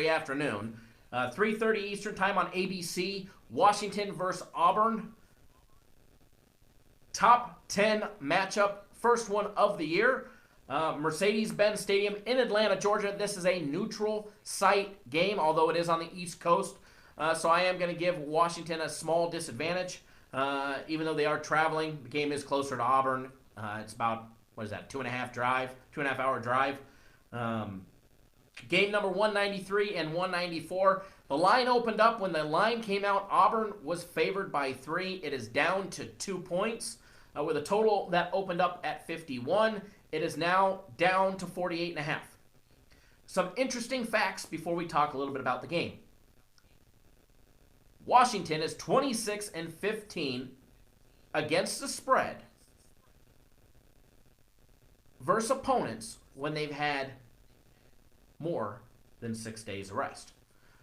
afternoon, 3:30 Eastern Time on ABC, Washington versus Auburn. Top 10 matchup, first one of the year. Mercedes-Benz Stadium in Atlanta, Georgia. This is a neutral site game, although it is on the East Coast. So I am going to give Washington a small disadvantage. Even though they are traveling, the game is closer to Auburn. It's about, 2.5 hour drive. Game number 193 and 194. The line opened up. When the line came out, Auburn was favored by 3. It is down to 2 points. With a total that opened up at 51. It is now down to 48.5. Some interesting facts before we talk a little bit about the game. Washington is 26-15 against the spread versus opponents when they've had more than 6 days of rest.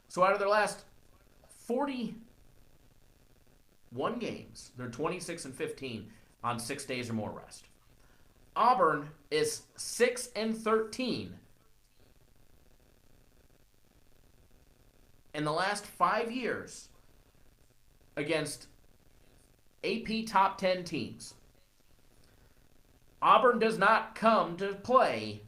So out of their last 41 games, they're 26-15 on 6 days or more rest. Auburn is 6-13 in the last 5 years against AP top 10 teams. Auburn does not come to play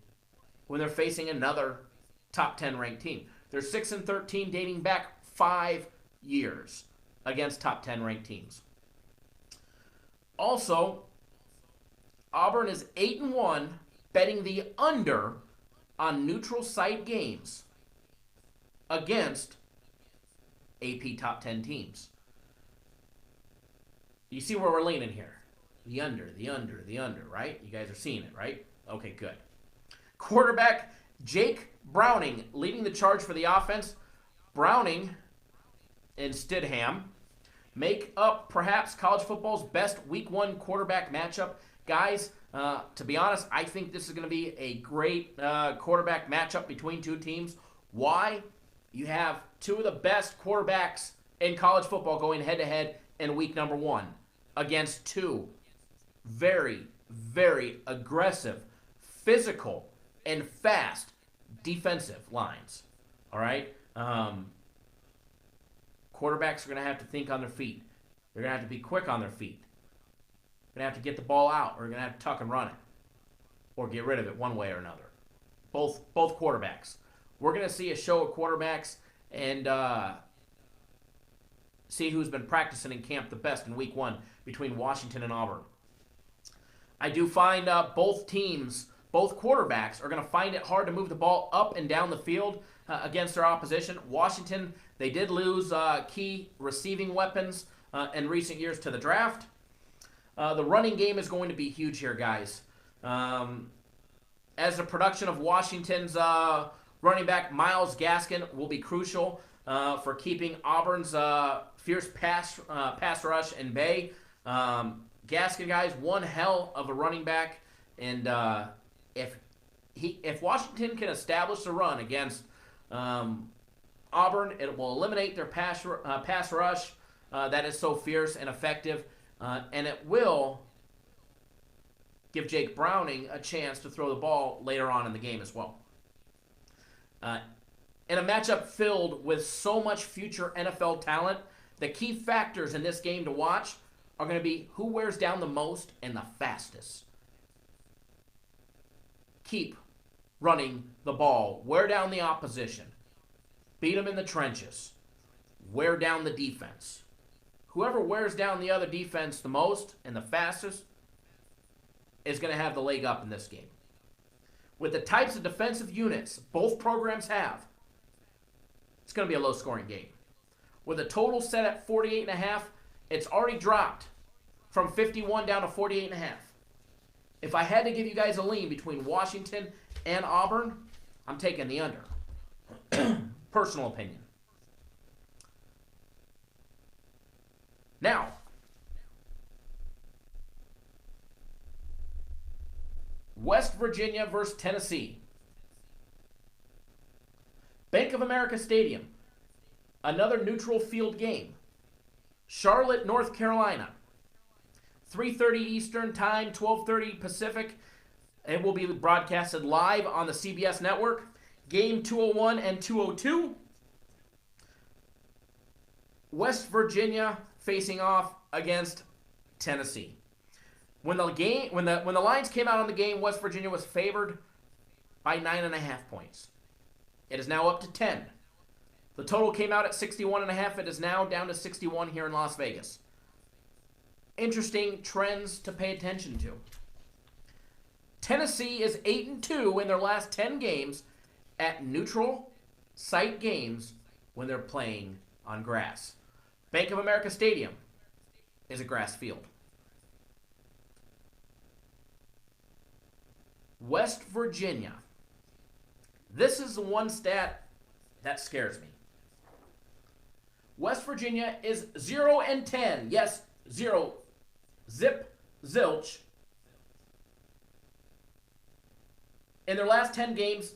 when they're facing another top 10 ranked team. They're 6-13 dating back 5 years against top 10 ranked teams. Also, Auburn is 8-1 betting the under on neutral site games against AP top 10 teams. You see where we're leaning here. The under, right? You guys are seeing it, right? Okay, good. Quarterback Jake Browning leading the charge for the offense. Browning and Stidham make up perhaps college football's best week 1 quarterback matchup. Guys, to be honest, I think this is going to be a great quarterback matchup between two teams. Why? You have 2 of the best quarterbacks in college football going head-to-head in week number 1 against 2 very, very aggressive, physical, and fast defensive lines. All right? Quarterbacks are going to have to think on their feet. They're going to have to be quick on their feet. They're going to have to get the ball out, or they're going to have to tuck and run it, or get rid of it one way or another. Both quarterbacks. We're going to see a show of quarterbacks and see who's been practicing in camp the best in week 1 between Washington and Auburn. I do find both both quarterbacks are going to find it hard to move the ball up and down the field against their opposition. Washington, they did lose key receiving weapons in recent years to the draft. The running game is going to be huge here, guys. As the production of Washington's running back Myles Gaskin will be crucial for keeping Auburn's fierce pass rush in bay. Gaskin, guys, one hell of a running back, and if Washington can establish the run against Auburn, it will eliminate their pass rush that is so fierce and effective, and it will give Jake Browning a chance to throw the ball later on in the game as well. In a matchup filled with so much future NFL talent, the key factors in this game to watch are going to be who wears down the most and the fastest. Keep running the ball. Wear down the opposition. Beat them in the trenches. Wear down the defense. Whoever wears down the other defense the most and the fastest is going to have the leg up in this game. With the types of defensive units both programs have, it's going to be a low-scoring game. With a total set at 48.5, it's already dropped from 51 down to 48.5. If I had to give you guys a lean between Washington and Auburn, I'm taking the under. Personal opinion. Now, West Virginia versus Tennessee. Bank of America Stadium. Another neutral field game. Charlotte, North Carolina. 3:30 Eastern Time, 12:30 Pacific. It will be broadcasted live on the CBS network. Game 201 and 202. West Virginia facing off against Tennessee. When the lines came out on the game, West Virginia was favored by 9.5 points. It is now up to 10. The total came out at 61.5. It is now down to 61 here in Las Vegas. Interesting trends to pay attention to. Tennessee is 8-2 in their last 10 games at neutral site games when they're playing on grass. Bank of America Stadium is a grass field. West Virginia. This is the one stat that scares me. West Virginia is 0-10. Yes, 0. Zip, zilch. In their last 10 games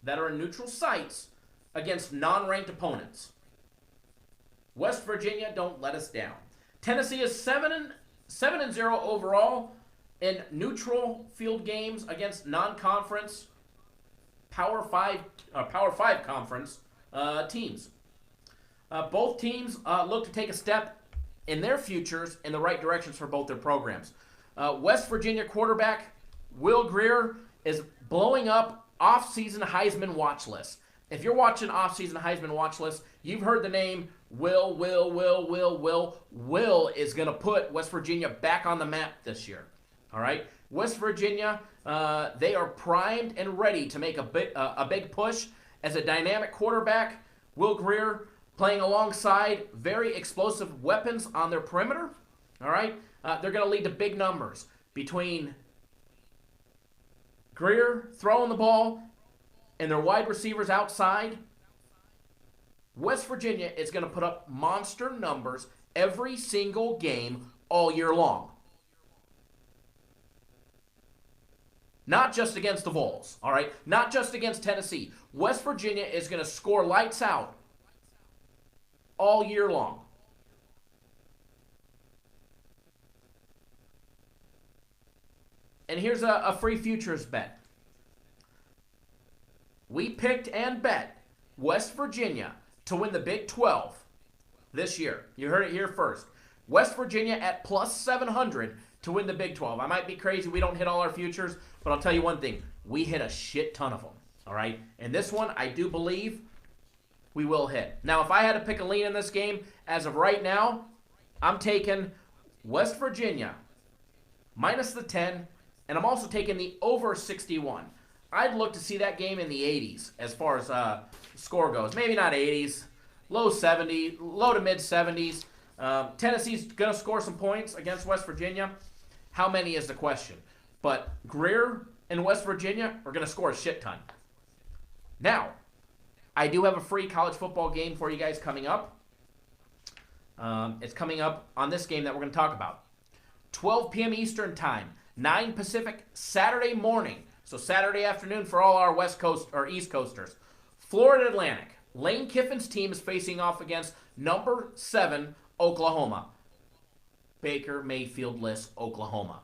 that are in neutral sites against non-ranked opponents. West Virginia, don't let us down. Tennessee is 7-0 overall in neutral field games against non-conference Power 5 conference teams. Both teams look to take a step in their futures in the right directions for both their programs. West Virginia quarterback Will Grier is blowing up off-season Heisman watch lists. If you're watching off-season Heisman watch lists, you've heard the name Will. Will is going to put West Virginia back on the map this year. All right? West Virginia, they are primed and ready to make a big push as a dynamic quarterback. Will Grier playing alongside very explosive weapons on their perimeter. All right? They're going to lead to big numbers between Grier throwing the ball and their wide receivers outside. West Virginia is going to put up monster numbers every single game all year long. Not just against the Vols, all right? Not just against Tennessee. West Virginia is going to score lights out all year long. And here's a free futures bet. We picked and bet West Virginia to win the Big 12 this year. You heard it here first. West Virginia at plus 700 to win the Big 12. I might be crazy. We don't hit all our futures, but I'll tell you one thing. We hit a shit ton of them, all right? And this one, I do believe we will hit. Now, if I had to pick a lean in this game, as of right now, I'm taking West Virginia minus the 10 And I'm also taking the over 61. I'd look to see that game in the 80s as far as score goes. Maybe not 80s, low to mid 70s. Tennessee's going to score some points against West Virginia. How many is the question? But Greer and West Virginia are going to score a shit ton. Now, I do have a free college football game for you guys coming up. It's coming up on this game that we're going to talk about. 12 p.m. Eastern Time, 9 Pacific, Saturday morning. So Saturday afternoon for all our West Coast or East Coasters. Florida Atlantic. Lane Kiffin's team is facing off against number 7 Oklahoma. Baker Mayfield-less Oklahoma.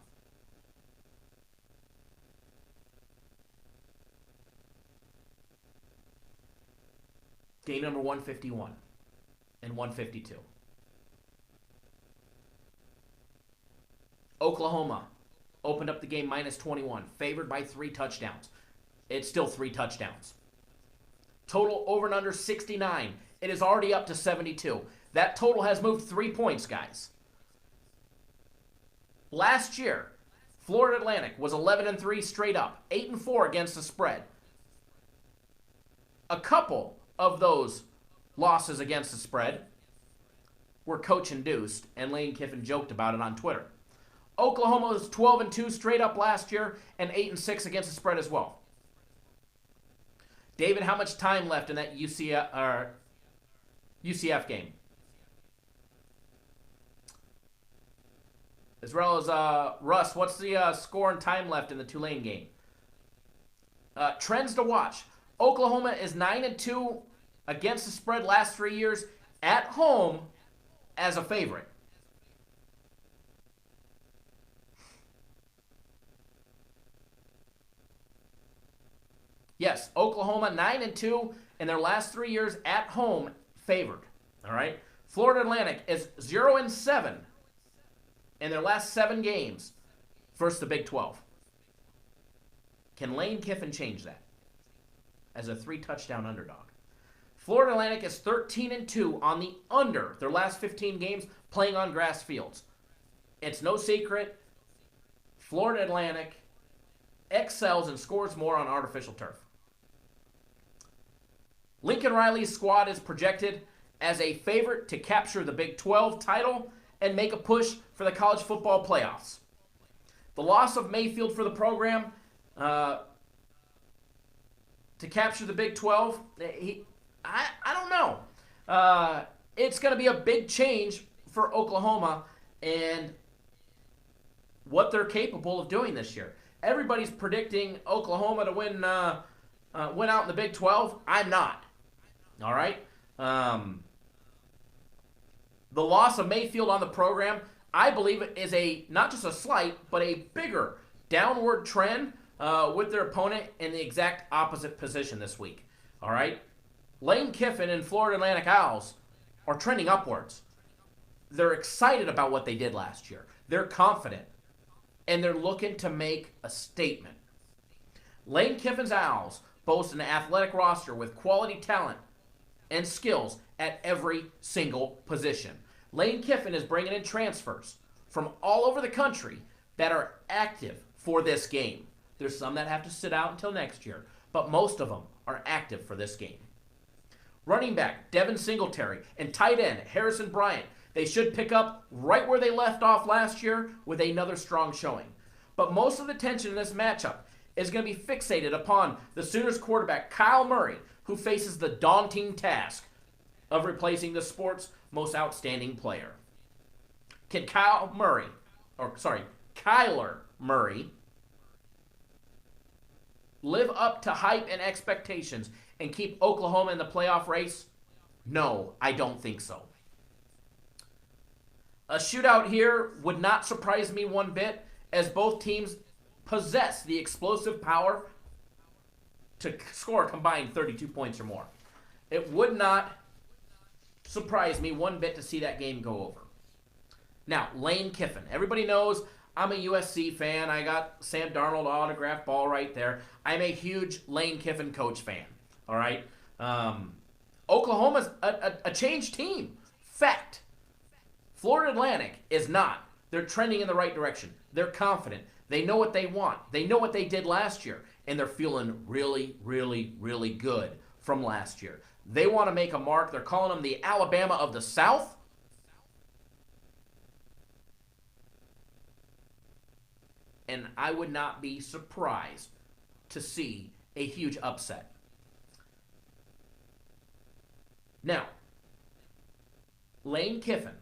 Game number 151 and 152. Oklahoma opened up the game minus 21, favored by 3 touchdowns. It's still 3 touchdowns. Total over and under 69. It is already up to 72. That total has moved 3 points, guys. Last year, Florida Atlantic was 11-3 straight up, 8-4 against the spread. A couple of those losses against the spread were coach-induced, and Lane Kiffin joked about it on Twitter. Oklahoma was 12-2 straight up last year and 8-6 against the spread as well. David, how much time left in that UCF game? As well as Russ, what's the score and time left in the Tulane game? Trends to watch. Oklahoma is 9-2 against the spread last 3 years at home as a favorite. Yes, Oklahoma 9-2 in their last 3 years at home favored. All right. Florida Atlantic is 0-7 in their last 7 games versus the Big 12. Can Lane Kiffin change that as a 3-touchdown underdog? Florida Atlantic is 13-2 on the under their last 15 games playing on grass fields. It's no secret. Florida Atlantic excels and scores more on artificial turf. Lincoln Riley's squad is projected as a favorite to capture the Big 12 title and make a push for the college football playoffs. The loss of Mayfield for the program to capture the Big 12, I don't know. It's going to be a big change for Oklahoma and what they're capable of doing this year. Everybody's predicting Oklahoma to win out in the Big 12. I'm not. All right? The loss of Mayfield on the program, I believe, is not just a slight, but a bigger downward trend with their opponent in the exact opposite position this week. All right? Lane Kiffin and Florida Atlantic Owls are trending upwards. They're excited about what they did last year. They're confident. And they're looking to make a statement. Lane Kiffin's Owls boast an athletic roster with quality talent and skills at every single position. Lane Kiffin is bringing in transfers from all over the country that are active for this game. There's some that have to sit out until next year, but most of them are active for this game. Running back Devin Singletary and tight end Harrison Bryant. They should pick up right where they left off last year with another strong showing. But most of the tension in this matchup is going to be fixated upon the Sooners quarterback Kyle Murray, who faces the daunting task of replacing the sport's most outstanding player. Can Kyler Murray live up to hype and expectations and keep Oklahoma in the playoff race? No, I don't think so. A shootout here would not surprise me one bit, as both teams possess the explosive power to score a combined 32 points or more. It would not surprise me one bit to see that game go over. Now, Lane Kiffin. Everybody knows I'm a USC fan. I got Sam Darnold autographed ball right there. I'm a huge Lane Kiffin coach fan. All right? Oklahoma's a changed team. Fact. Florida Atlantic is not. They're trending in the right direction. They're confident. They know what they want. They know what they did last year, and they're feeling really, really, really good from last year. They want to make a mark. They're calling them the Alabama of the South. And I would not be surprised to see a huge upset. Now, Lane Kiffin,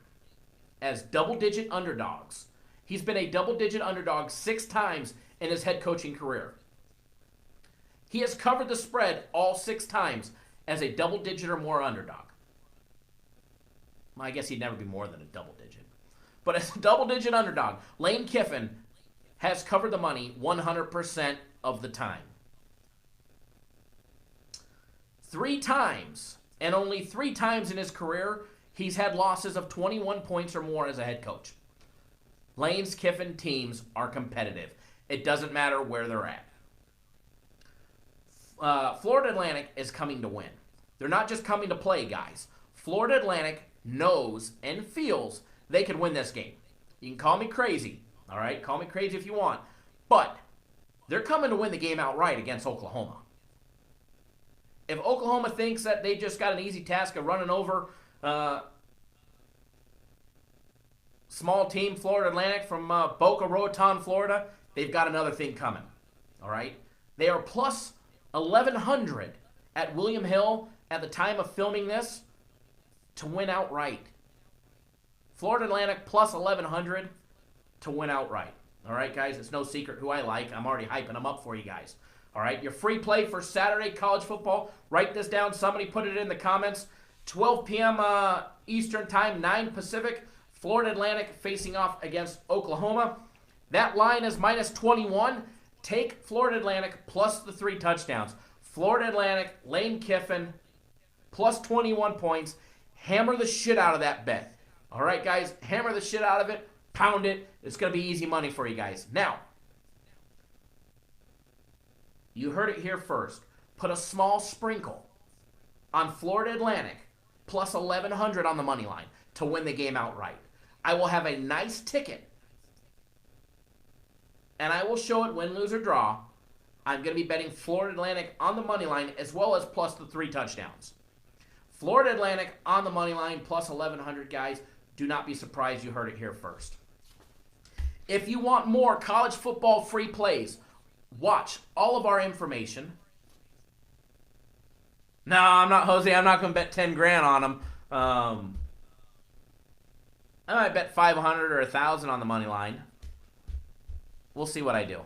as double-digit underdogs, he's been a double-digit underdog 6 times in his head coaching career. He has covered the spread all 6 times as a double-digit or more underdog. Well, I guess he'd never be more than a double-digit. But as a double-digit underdog, Lane Kiffin has covered the money 100% of the time. 3 times, and only 3 times in his career, he's had losses of 21 points or more as a head coach. Lane's Kiffin teams are competitive. It doesn't matter where they're at. Florida Atlantic is coming to win. They're not just coming to play, guys. Florida Atlantic knows and feels they can win this game. You can call me crazy, all right? Call me crazy if you want. But they're coming to win the game outright against Oklahoma. If Oklahoma thinks that they just got an easy task of running over small team Florida Atlantic from Boca Raton, Florida, they've got another thing coming, all right? They are plus 1,100 at William Hill at the time of filming this to win outright. Florida Atlantic plus 1,100 to win outright. All right, guys, it's no secret who I like. I'm already hyping them up for you guys. All right, your free play for Saturday college football. Write this down. Somebody put it in the comments. 12 p.m. Eastern Time, 9 Pacific. Florida Atlantic facing off against Oklahoma. That line is minus 21. Take Florida Atlantic plus the 3 touchdowns. Florida Atlantic, Lane Kiffin, plus 21 points. Hammer the shit out of that bet. All right, guys, hammer the shit out of it. Pound it. It's going to be easy money for you guys. Now, you heard it here first. Put a small sprinkle on Florida Atlantic plus 1,100 on the money line to win the game outright. I will have a nice ticket, and I will show it win, lose, or draw. I'm going to be betting Florida Atlantic on the money line as well as plus the 3 touchdowns. Florida Atlantic on the money line plus 1,100, guys. Do not be surprised you heard it here first. If you want more college football free plays, watch all of our information. No, I'm not, Jose. I'm not going to bet 10 grand on them. I might bet 500 or 1,000 on the money line. We'll see what I do.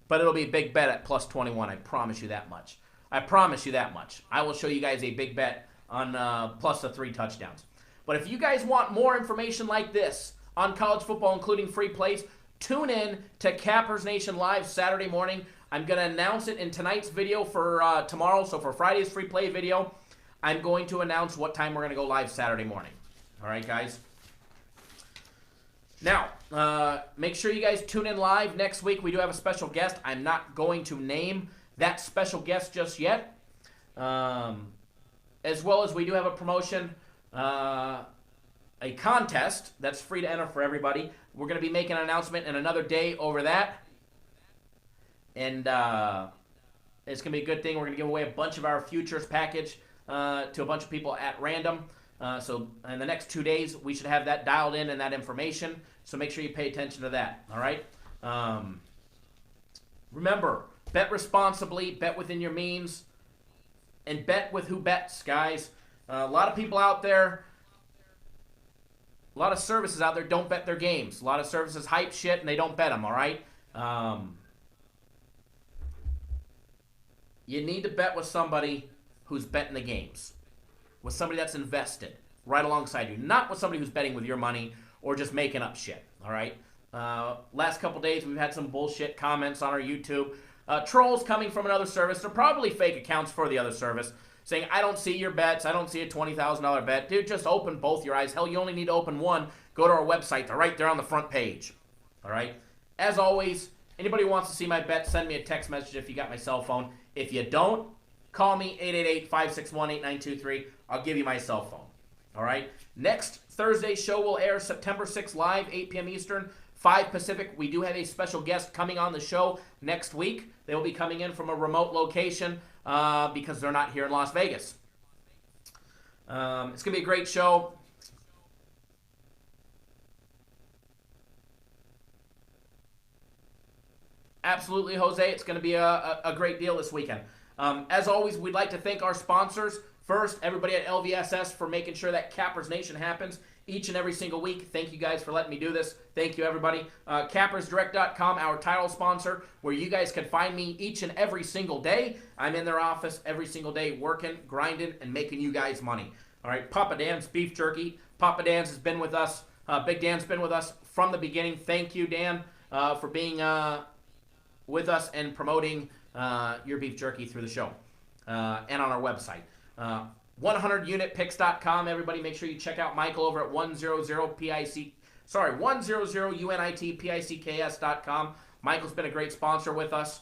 But it'll be a big bet at plus 21. I promise you that much. I promise you that much. I will show you guys a big bet on plus the 3 touchdowns. But if you guys want more information like this on college football, including free plays, tune in to Cappers Nation Live Saturday morning. I'm going to announce it in tonight's video for tomorrow. So for Friday's free play video, I'm going to announce what time we're going to go live Saturday morning. All right, guys? Now, make sure you guys tune in live next week. We do have a special guest. I'm not going to name that special guest just yet. As well as we do have a promotion, a contest that's free to enter for everybody. We're going to be making an announcement in another day over that. And it's going to be a good thing. We're going to give away a bunch of our futures package to a bunch of people at random. So in the next 2 days, we should have that dialed in and that information. So make sure you pay attention to that. All right? Remember, bet responsibly, bet within your means, and bet with who bets, guys. A lot of people out there, a lot of services out there don't bet their games. A lot of services hype shit and they don't bet them, all right? You need to bet with somebody who's betting the games. With somebody that's invested right alongside you. Not with somebody who's betting with your money or just making up shit, all right? Last couple days, we've had some bullshit comments on our YouTube. Trolls coming from another service. They're probably fake accounts for the other service, saying, I don't see your bets. I don't see a $20,000 bet. Dude, just open both your eyes. Hell, you only need to open one. Go to our website. They're right there on the front page. All right? As always, anybody who wants to see my bet, send me a text message if you got my cell phone. If you don't, call me, 888-561-8923. I'll give you my cell phone. All right? Next Thursday's show will air September 6th live, 8 p.m. Eastern, 5 Pacific. We do have a special guest coming on the show next week. They will be coming in from a remote location because they're not here in Las Vegas. It's going to be a great show. Absolutely, Jose. It's going to be a great deal this weekend. As always, we'd like to thank our sponsors. First, everybody at LVSS for making sure that Cappers Nation happens each and every single week. Thank you guys for letting me do this. Thank you, everybody. CappersDirect.com, our title sponsor, where you guys can find me each and every single day. I'm in their office every single day working, grinding, and making you guys money. All right, Papa Dan's Beef Jerky. Papa Dan's has been with us. Big Dan's been with us from the beginning. Thank you, Dan, for being with us and promoting your beef jerky through the show and on our website. 100unitpicks.com. Everybody make sure you check out Michael over at 100unitpicks.com. Michael's been a great sponsor with us.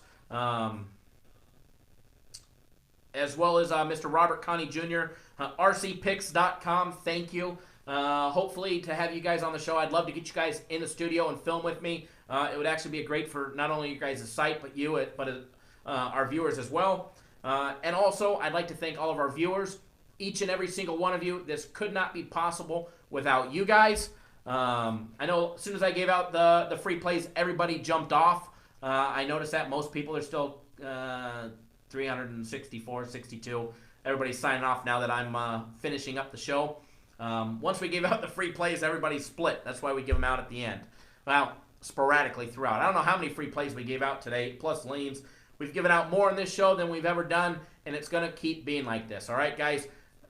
As well as Mr. Robert Connie Jr., rcpicks.com. Thank you. Hopefully to have you guys on the show. I'd love to get you guys in the studio and film with me. It would actually be great for not only you guys' site, but you, but our viewers as well. And also, I'd like to thank all of our viewers, each and every single one of you. This could not be possible without you guys. I know as soon as I gave out the free plays, everybody jumped off. I noticed that most people are still 364, 62. Everybody's signing off now that I'm finishing up the show. Once we gave out the free plays, everybody split. That's why we give them out at the end. Well, sporadically throughout. I don't know how many free plays we gave out today, plus leans. We've given out more in this show than we've ever done, and it's going to keep being like this. All right, guys?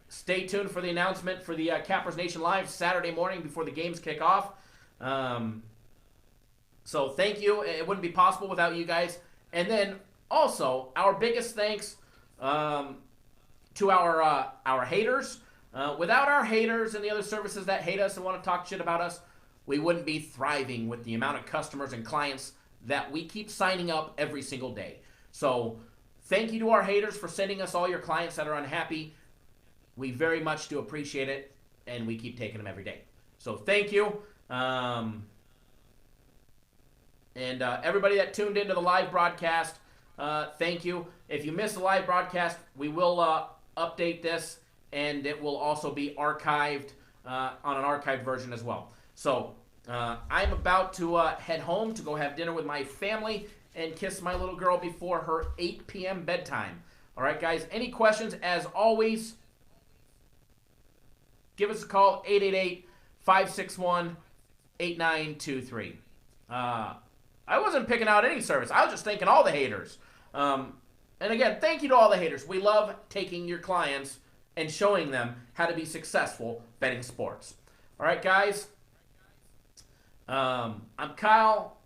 Stay tuned for the announcement for the Cappers Nation Live Saturday morning before the games kick off. So thank you. It wouldn't be possible without you guys. And then also, our biggest thanks to our haters. Without our haters and the other services that hate us and want to talk shit about us, we wouldn't be thriving with the amount of customers and clients that we keep signing up every single day. So thank you to our haters for sending us all your clients that are unhappy. We very much do appreciate it, and we keep taking them every day. So thank you. And everybody that tuned into the live broadcast, thank you. If you missed the live broadcast, we will update this, and it will also be archived on an archived version as well. So I'm about to head home to go have dinner with my family and kiss my little girl before her 8 p.m. bedtime. All right, guys, any questions, as always, give us a call, 888-561-8923. I wasn't picking out any service. I was just thanking all the haters. And again, thank you to all the haters. We love taking your clients and showing them how to be successful betting sports. All right, guys. I'm Kyle.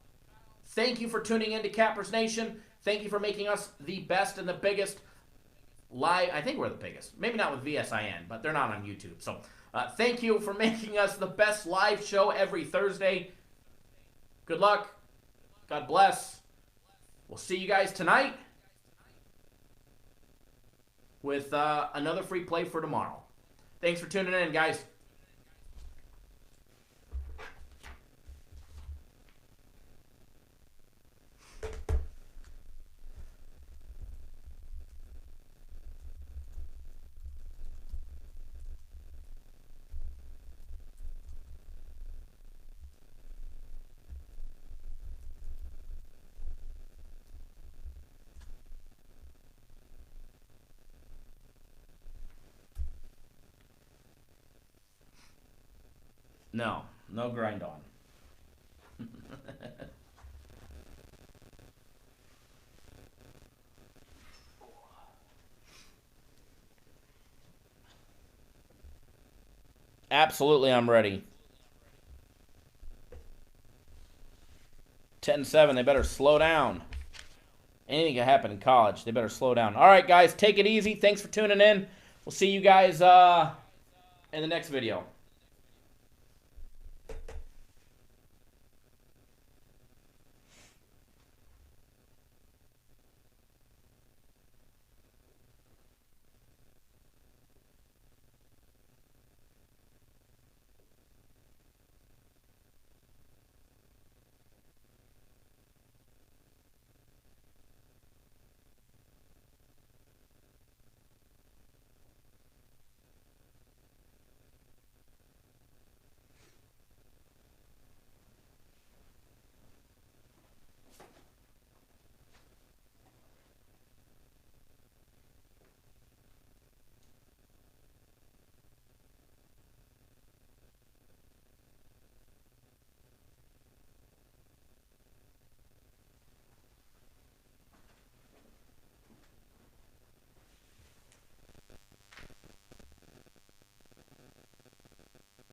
Thank you for tuning in to Cappers Nation. Thank you for making us the best and the biggest live. I think we're the biggest. Maybe not with VSIN, but they're not on YouTube. So thank you for making us the best live show every Thursday. Good luck. God bless. We'll see you guys tonight with another free play for tomorrow. Thanks for tuning in, guys. No grind on. Absolutely, I'm ready. 10-7, they better slow down. Anything can happen in college. They better slow down. All right, guys, take it easy. Thanks for tuning in. We'll see you guys in the next video.